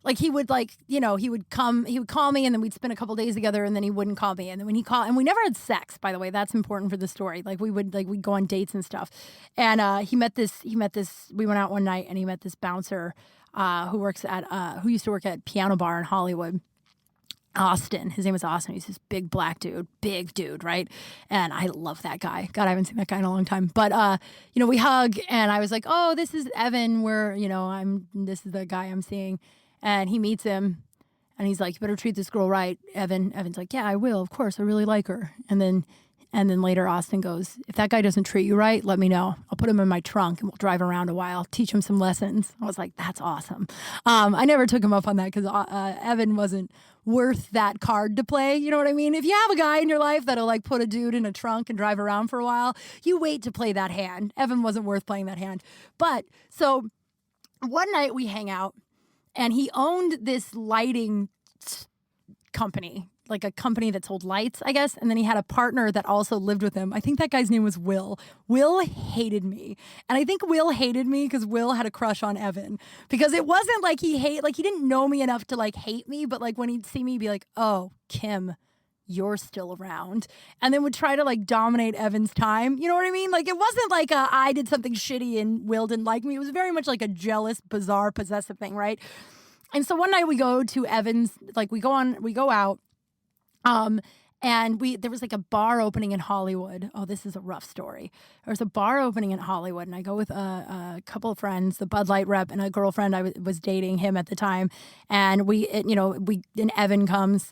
Speaker 1: Like he would he would call me and then we'd spend a couple days together and then he wouldn't call me. And then when he called, and we never had sex, by the way, that's important for the story. Like we'd go on dates and stuff. And we went out one night and he met this bouncer who used to work at Piano Bar in Hollywood. Austin. His name was Austin. He's this big black dude, right? And I love that guy. God, I haven't seen that guy in a long time. But, we hug and I was like, "Oh, this is Evan. This is the guy I'm seeing." And he meets him and he's like, "You better treat this girl right, Evan." Evan's like, "Yeah, I will. Of course. I really like her." And then later Austin goes, "If that guy doesn't treat you right, let me know. I'll put him in my trunk and we'll drive around a while, teach him some lessons." I was like, "That's awesome." I never took him up on that because Evan wasn't worth that card to play. You know what I mean? If you have a guy in your life that'll like put a dude in a trunk and drive around for a while, you wait to play that hand. Evan wasn't worth playing that hand. But so one night we hang out and he owned this lighting company, like a company that sold lights, I guess. And then he had a partner that also lived with him. I think that guy's name was Will. Will hated me. And I think Will hated me because Will had a crush on Evan. Because it wasn't like he didn't know me enough to like hate me, but like when he'd see me, he'd be like, "Oh, Kim, you're still around," and then would try to like dominate Evan's time. You know what I mean? Like it wasn't like I did something shitty and Will didn't like me. It was very much like a jealous, bizarre, possessive thing, right? And so one night we go to Evan's, like we go out, and there was like a bar opening in Hollywood. Oh, this is a rough story. There was a bar opening in Hollywood and I go with a couple of friends, the Bud Light rep and a girlfriend. I was dating him at the time. And and Evan comes.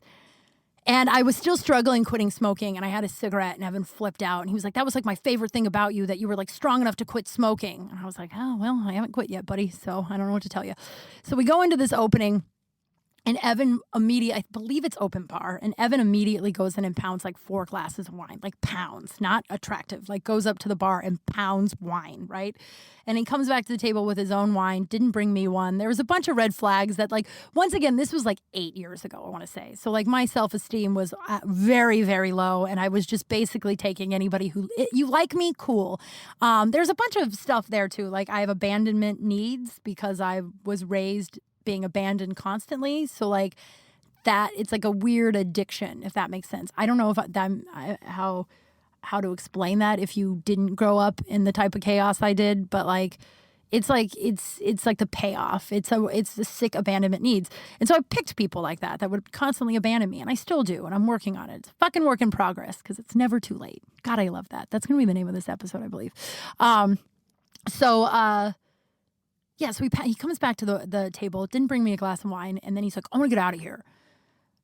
Speaker 1: And I was still struggling quitting smoking, and I had a cigarette, and Evan flipped out, and he was like, "That was like my favorite thing about you, that you were like strong enough to quit smoking." And I was like, "Oh, well, I haven't quit yet, buddy, so I don't know what to tell you." So we go into this opening, And Evan I believe it's open bar, and Evan immediately goes in and pounds like 4 glasses of wine, like pounds, not attractive, like goes up to the bar and pounds wine, right? And he comes back to the table with his own wine, didn't bring me one. There was a bunch of red flags that, like, once again, this was like 8 years ago, I want to say. So like my self-esteem was very, very low, and I was just basically taking anybody who, you like me, cool. There's a bunch of stuff there too. Like I have abandonment needs because I was raised being abandoned constantly. So like that, it's like a weird addiction, if that makes sense. I don't know if how to explain that if you didn't grow up in the type of chaos I did, but like it's like the payoff. It's the sick abandonment needs. And so I picked people like that would constantly abandon me, and I still do, and I'm working on it. It's a fucking work in progress because it's never too late. God, I love that. That's gonna be the name of this episode, I believe. Yeah, so he comes back to the table, didn't bring me a glass of wine, and then he's like, I want to get out of here.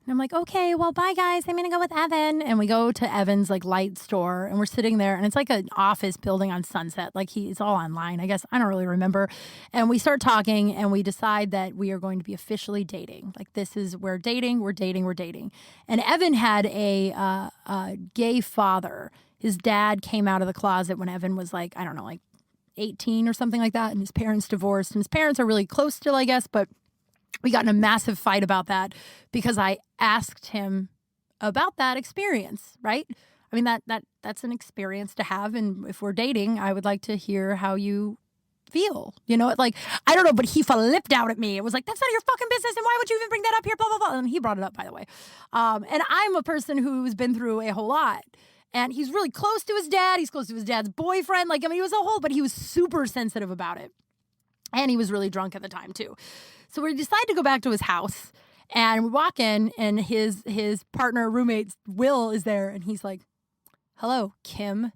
Speaker 1: And I'm like, okay, well, bye, guys. I'm going to go with Evan. And we go to Evan's, like, light store, and we're sitting there, and it's like an office building on Sunset. Like, it's all online, I guess. I don't really remember. And we start talking, and we decide that we are going to be officially dating. Like, we're dating. And Evan had a gay father. His dad came out of the closet when Evan was, like, I don't know, like, 18 or something like that, and his parents divorced, and his parents are really close still, I guess, but we got in a massive fight about that because I asked him about that experience, right? I mean, that's an experience to have, and if we're dating, I would like to hear how you feel, like, I don't know, but he flipped out at me. It was like, that's none of your fucking business, and why would you even bring that up here, blah, blah, blah, and he brought it up, by the way, and I'm a person who's been through a whole lot. And he's really close to his dad. He's close to his dad's boyfriend. Like, I mean, he was but he was super sensitive about it. And he was really drunk at the time, too. So we decided to go back to his house. And we walk in, and his partner, roommate, Will, is there. And he's like, hello, Kim.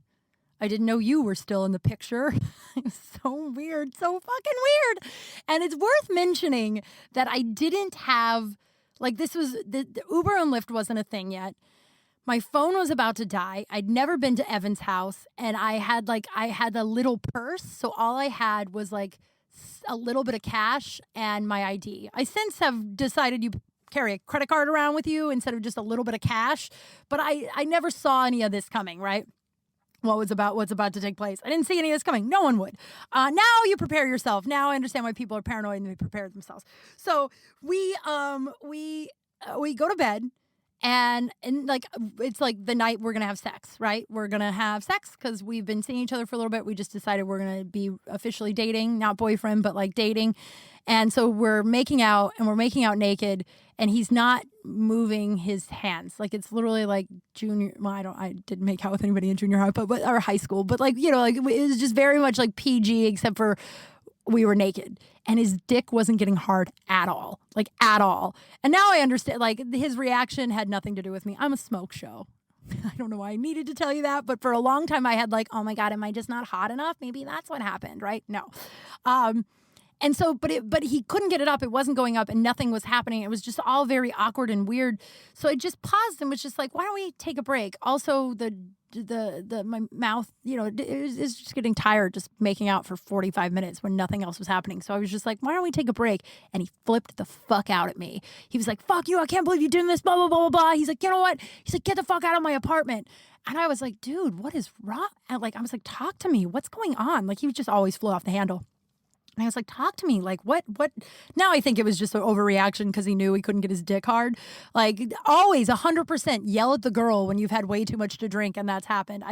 Speaker 1: I didn't know you were still in the picture. It's so weird. So fucking weird. And it's worth mentioning that I didn't have, like, this was, the Uber and Lyft wasn't a thing yet. My phone was about to die. I'd never been to Evan's house, and I had a little purse, so all I had was like a little bit of cash and my ID. I since have decided you carry a credit card around with you instead of just a little bit of cash, but I never saw any of this coming, right? What's about to take place. I didn't see any of this coming. No one would. Now you prepare yourself. Now I understand why people are paranoid and they prepare themselves. So we go to bed. And like, it's like the night we're going to have sex, right? We're going to have sex because we've been seeing each other for a little bit. We just decided we're going to be officially dating, not boyfriend, but like dating. And so we're making out, and we're making out naked, and he's not moving his hands. Like, it's literally like I didn't make out with anybody in junior high, or high school, but like, like it was just very much like PG, except for we were naked, and his dick wasn't getting hard at all. Like, at all. And now I understand, like, his reaction had nothing to do with me. I'm a smoke show. I don't know why I needed to tell you that, but for a long time I had like, oh my God, am I just not hot enough? Maybe that's what happened, right? No. And so, but he couldn't get it up. It wasn't going up, and nothing was happening. It was just all very awkward and weird. So I just paused and was just like, why don't we take a break? Also, my mouth, is just getting tired just making out for 45 minutes when nothing else was happening. So I was just like, why don't we take a break? And he flipped the fuck out at me. He was like, fuck you. I can't believe you're doing this, blah, blah, blah, blah, blah. He's like, you know what? He's like, get the fuck out of my apartment. And I was like, dude, what is wrong? And I was like, talk to me. What's going on? Like, he would just always flew off the handle. And I was like, talk to me. Like, what? Now I think it was just an overreaction because he knew he couldn't get his dick hard. Like, always 100% yell at the girl when you've had way too much to drink and that's happened.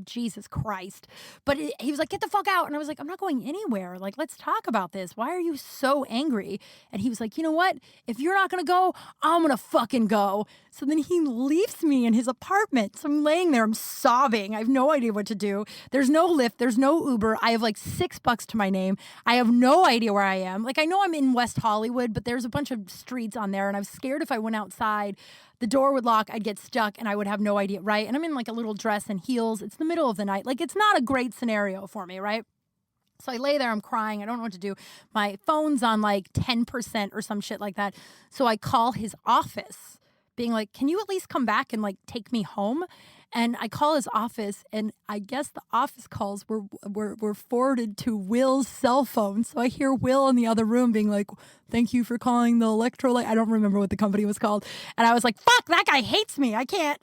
Speaker 1: Jesus Christ. But he was like, get the fuck out. And I was like, I'm not going anywhere. Like, let's talk about this. Why are you so angry? And he was like, you know what? If you're not going to go, I'm going to fucking go. So then he leaves me in his apartment. So I'm laying there. I'm sobbing. I have no idea what to do. There's no Lyft. There's no Uber. I have like $6 to my name. I have no idea where I am. Like, I know I'm in West Hollywood, but there's a bunch of streets on there, and I was scared if I went outside, the door would lock, I'd get stuck, and I would have no idea, right? And I'm in like a little dress and heels. It's the middle of the night. Like, it's not a great scenario for me, right? So I lay there, I'm crying. I don't know what to do. My phone's on like 10% or some shit like that. So I call his office, being like, can you at least come back and like take me home? And I call his office, and I guess the office calls were forwarded to Will's cell phone. So I hear Will in the other room being like, "Thank you for calling the electrolyte." I don't remember what the company was called. And I was like, "Fuck, that guy hates me. I can't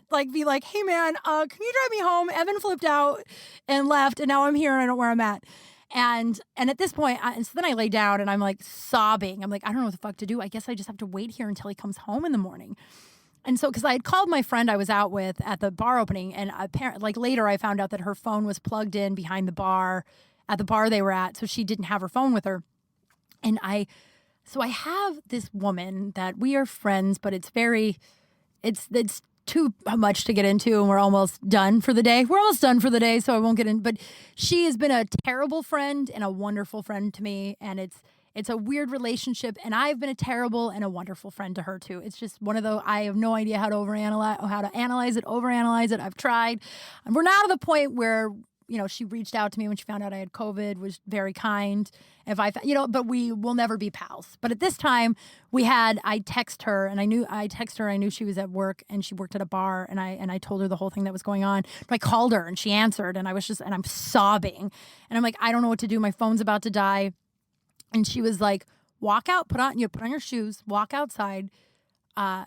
Speaker 1: like be like, hey man, can you drive me home?" Evan flipped out and left, and now I'm here and I don't know where I'm at. And at this point, and so then I lay down and I'm like sobbing. I'm like, I don't know what the fuck to do. I guess I just have to wait here until he comes home in the morning. And so, because I had called my friend I was out with at the bar opening, and apparently, like later, I found out that her phone was plugged in behind the bar at the bar they were at, so she didn't have her phone with her. And so I have this woman that we are friends, but it's too much to get into, and we're almost done for the day. So I won't get in. But she has been a terrible friend and a wonderful friend to me, and it's a weird relationship, and I've been a terrible and a wonderful friend to her too. It's just one of those, I have no idea how to overanalyze it. I've tried. And we're now to the point where, she reached out to me when she found out I had COVID, was very kind. But we will never be pals. But at this time I text her and I knew she was at work and she worked at a bar, and I told her the whole thing that was going on. But I called her and she answered, and I'm sobbing, and I'm like, I don't know what to do. My phone's about to die. And she was like, walk out, put on your shoes, walk outside.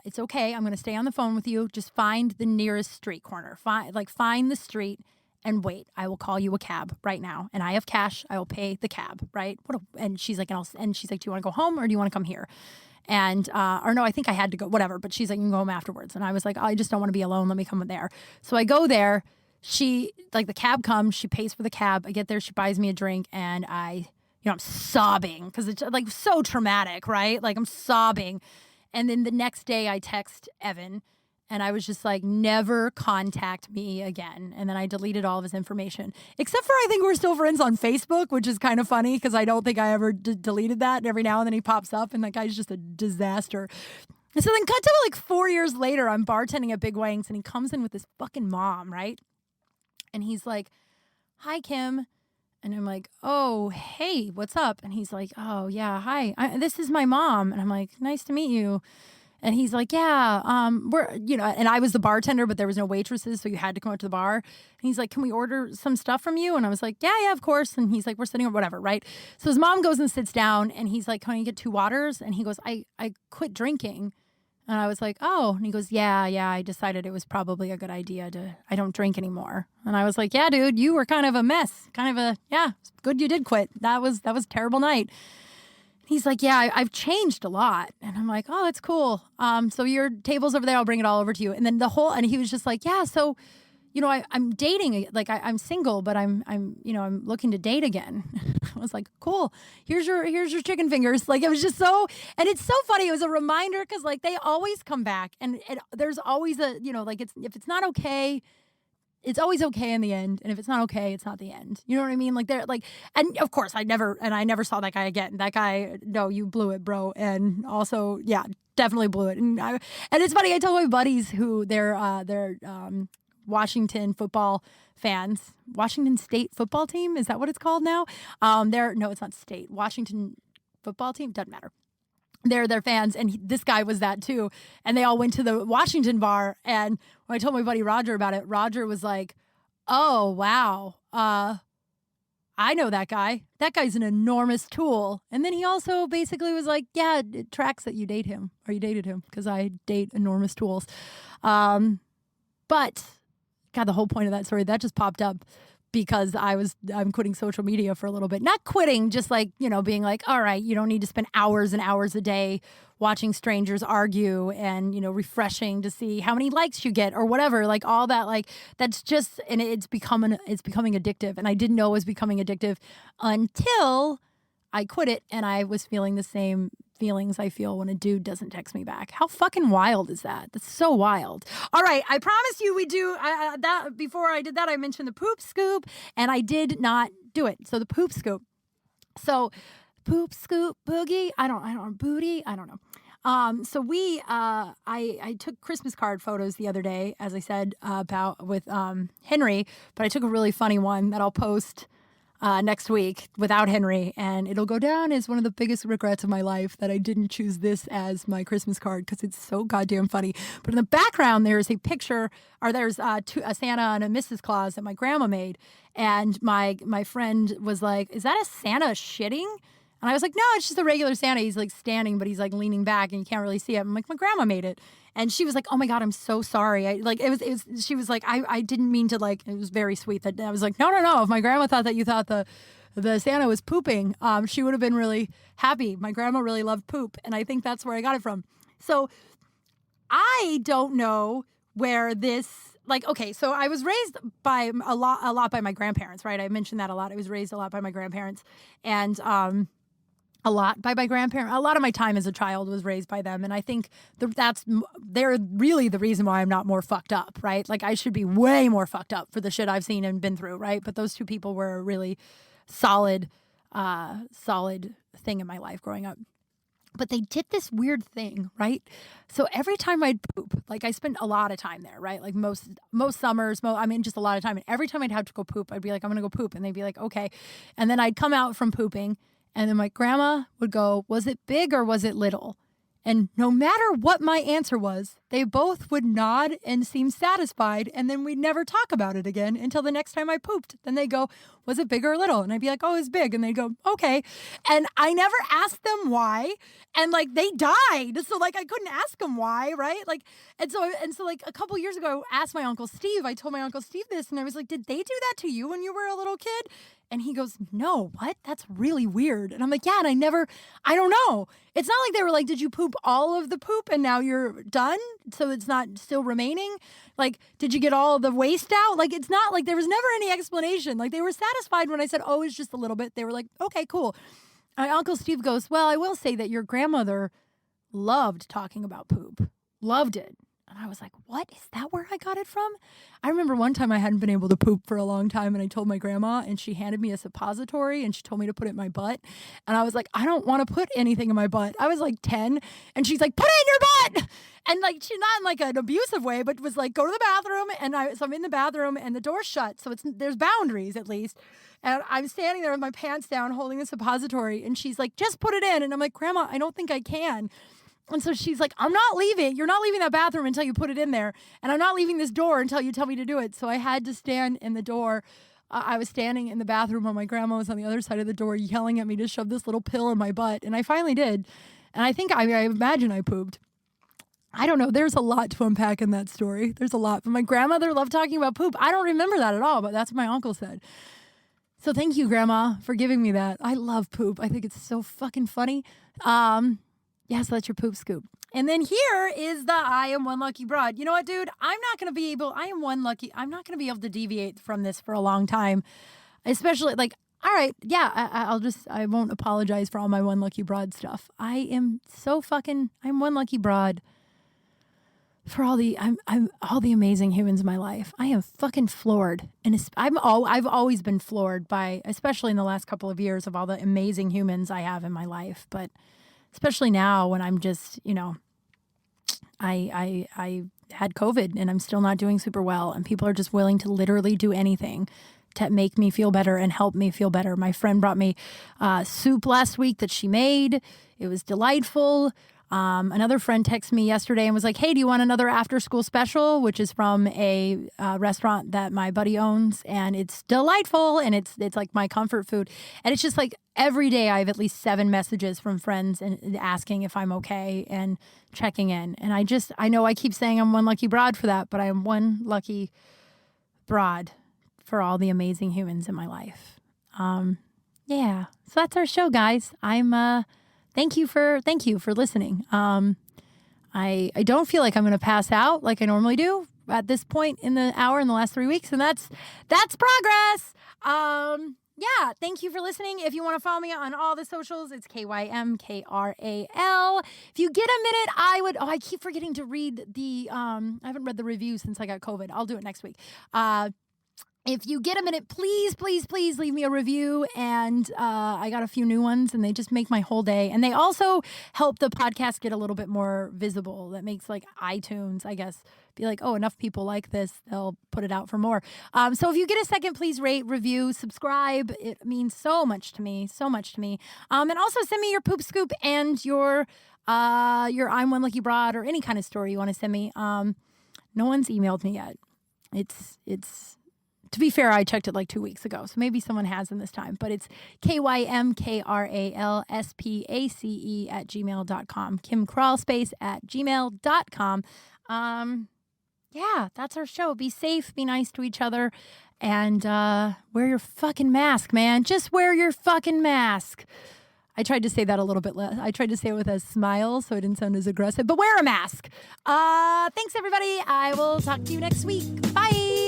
Speaker 1: It's okay. I'm going to stay on the phone with you. Just find the nearest street corner. Find the street and wait. I will call you a cab right now. And I have cash. I will pay the cab, right? And she's like, do you want to go home or do you want to come here? And, or no, I think I had to go, whatever. But she's like, you can go home afterwards. And I was like, I just don't want to be alone. Let me come there. So I go there. The cab comes. She pays for the cab. I get there. She buys me a drink, and I'm sobbing because it's like so traumatic, right? Like I'm sobbing. And then the next day I text Evan, and I was just like, never contact me again. And then I deleted all of his information, except for I think we're still friends on Facebook, which is kind of funny because I don't think I ever deleted that. And every now and then he pops up, and that guy's just a disaster. And so then cut to like 4 years later, I'm bartending at Big Wang's, and he comes in with his fucking mom, right? And he's like, "Hi, Kim." And I'm like, "Oh, hey, what's up?" And he's like, "Oh, yeah, hi. This is my mom." And I'm like, "Nice to meet you." And he's like, "Yeah, and I was the bartender, but there was no waitresses, so you had to come up to the bar." And he's like, "Can we order some stuff from you?" And I was like, yeah, of course. And he's like, "We're sitting or whatever," right? So his mom goes and sits down, and he's like, "Can I get 2 waters?" And he goes, I quit drinking. And I was like, "Oh." And he goes, yeah, I decided it was probably a good idea I don't drink anymore. And I was like, "Yeah, dude, you were kind of a mess. It's good you did quit. That was a terrible night." He's like, "Yeah, I've changed a lot." And I'm like, "Oh, it's cool. So your table's over there. I'll bring it all over to you." And then and he was just like, "Yeah, so, I'm dating, I'm single, but I'm looking to date again." I was like, "Cool. Here's your chicken fingers." Like, it was just so, and it's so funny. It was a reminder because like they always come back, and there's always if it's not okay, it's always okay in the end. And if it's not okay, it's not the end. You know what I mean? Like they're like, and of course I never saw that guy again. That guy, no, you blew it, bro. And also, yeah, definitely blew it. And it's funny. I tell my buddies who they're Washington football fans, Washington State football team. Is that what it's called now? No, it's not state. Washington football team. Doesn't matter. They're their fans, and this guy was that too. And they all went to the Washington bar. And when I told my buddy Roger about it, Roger was like, "Oh, wow. I know that guy. That guy's an enormous tool." And then he also basically was like, "Yeah, it tracks that you date him, or you dated him, because I date enormous tools." But God, the whole point of that story, that just popped up because I'm quitting social media for a little bit. Not quitting, just like, being like, all right, you don't need to spend hours and hours a day watching strangers argue and, refreshing to see how many likes you get or whatever, like all that, like that's just, and it's becoming addictive. And I didn't know it was becoming addictive until I quit it, and I was feeling the same feelings I feel when a dude doesn't text me back. How fucking wild is that? That's so wild. All right, I promise you we do that. Before I did that, I mentioned the poop scoop, and I did not do it. So the poop scoop. So poop scoop boogie. I don't booty. I don't know. So I took Christmas card photos the other day, as I said, with Henry, but I took a really funny one that I'll post next week without Henry, and it'll go down as one of the biggest regrets of my life that I didn't choose this as my Christmas card because it's so goddamn funny. But in the background, there's a picture, or there's a Santa and a Mrs. Claus that my grandma made, and my friend was like, "Is that a Santa shitting?" And I was like, "No, it's just a regular Santa. He's like standing, but he's like leaning back, and you can't really see it." I'm like, "My grandma made it." And she was like, "Oh my God, I'm so sorry." She was like, I didn't mean to, like, it was very sweet that I was like, no. If my grandma thought that you thought the Santa was pooping, she would have been really happy. My grandma really loved poop. And I think that's where I got it from. So I don't know where this, like, okay, so I was raised by a lot by my grandparents, right? I mentioned that a lot. I was raised a lot by my grandparents, and, a lot by my grandparents. A lot of my time as a child was raised by them. And I think they're really the reason why I'm not more fucked up, right? Like, I should be way more fucked up for the shit I've seen and been through, right? But those two people were a really solid thing in my life growing up. But they did this weird thing, right? So every time I'd poop, like, I spent a lot of time there, right? Like most summers, just a lot of time. And every time I'd have to go poop, I'd be like, "I'm going to go poop." And they'd be like, "Okay." And then I'd come out from pooping, and then my grandma would go, "Was it big or was it little?" And no matter what my answer was, they both would nod and seem satisfied. And then we'd never talk about it again until the next time I pooped. Then they go, "Was it big or little?" And I'd be like, "Oh, it's big." And they'd go, "Okay." And I never asked them why. And like, they died. So like, I couldn't ask them why, right? Like, and so like a couple years ago, I asked my Uncle Steve, I told my Uncle Steve this, and I was like, "Did they do that to you when you were a little kid?" And he goes, "No, what? That's really weird." And I'm like, "Yeah, and I don't know. It's not like they were like, 'Did you poop all of the poop and now you're done? So it's not still remaining? Like, did you get all the waste out?' Like, it's not like there was never any explanation. Like, they were satisfied when I said, 'Oh, it's just a little bit.' They were like, 'Okay, cool." My Uncle Steve goes, "Well, I will say that your grandmother loved talking about poop. Loved it." And I was like, "What? Is that where I got it from?" I remember one time I hadn't been able to poop for a long time, and I told my grandma, and she handed me a suppository, and she told me to put it in my butt. And I was like, "I don't want to put anything in my butt." I was like 10, and she's like, "Put it in your butt!" And like, she's not in like an abusive way, but was like, "Go to the bathroom." And so I'm in the bathroom, and the door's shut, so there's boundaries at least. And I'm standing there with my pants down, holding the suppository, and she's like, "Just put it in." And I'm like, "Grandma, I don't think I can." And so she's like, "I'm not leaving. You're not leaving that bathroom until you put it in there. And I'm not leaving this door until you tell me to do it." So I had to stand in the door. I was standing in the bathroom while my grandma was on the other side of the door yelling at me to shove this little pill in my butt. And I finally did. And I think, I imagine I pooped. I don't know. There's a lot to unpack in that story. There's a lot. But my grandmother loved talking about poop. I don't remember that at all, but that's what my uncle said. So thank you, Grandma, for giving me that. I love poop. I think it's so fucking funny. Yeah, so that's your poop scoop. And then here is the I am one lucky broad. You know what, dude? I'm not going to be able to deviate from this for a long time. Especially, like, all right, yeah, I won't apologize for all my one lucky broad stuff. I'm one lucky broad for all the amazing humans in my life. I am fucking floored. And I've always been floored by, especially in the last couple of years, of all the amazing humans I have in my life. But especially now when I'm just, I had COVID and I'm still not doing super well, and people are just willing to literally do anything to make me feel better and help me feel better. My friend brought me soup last week that she made. It was delightful. Another friend texted me yesterday and was like, "Hey, do you want another after school special?" Which is from a restaurant that my buddy owns, and it's delightful, and it's like my comfort food. And it's just like every day I have at least 7 messages from friends and asking if I'm okay and checking in. And I know I keep saying I'm one lucky broad for that, but I am one lucky broad for all the amazing humans in my life. Yeah. So that's our show, guys. Thank you for listening. I don't feel like I'm going to pass out like I normally do at this point in the hour in the last 3 weeks, and that's progress. Yeah, thank you for listening. If you want to follow me on all the socials, it's KYMKRAL. If you get a minute, I keep forgetting to read I haven't read the review since I got COVID. I'll do it next week. If you get a minute, please, please, please leave me a review. And I got a few new ones, and they just make my whole day. And they also help the podcast get a little bit more visible. That makes like iTunes, I guess, be like, oh, enough people like this, they'll put it out for more. So if you get a second, please rate, review, subscribe. It means so much to me, so much to me. And also send me your poop scoop and your I'm One Lucky Broad or any kind of story you want to send me. No one's emailed me yet. It's to be fair, I checked it like 2 weeks ago, so maybe someone has in this time. But it's KymKralSpace@gmail.com. KymKralSpace@gmail.com. Yeah, that's our show. Be safe, be nice to each other, and wear your fucking mask, man. Just wear your fucking mask. I tried to say that a little bit less. I tried to say it with a smile so it didn't sound as aggressive, but wear a mask. Thanks, everybody. I will talk to you next week. Bye.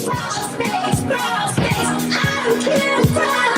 Speaker 1: Kral Space, I'm Kral.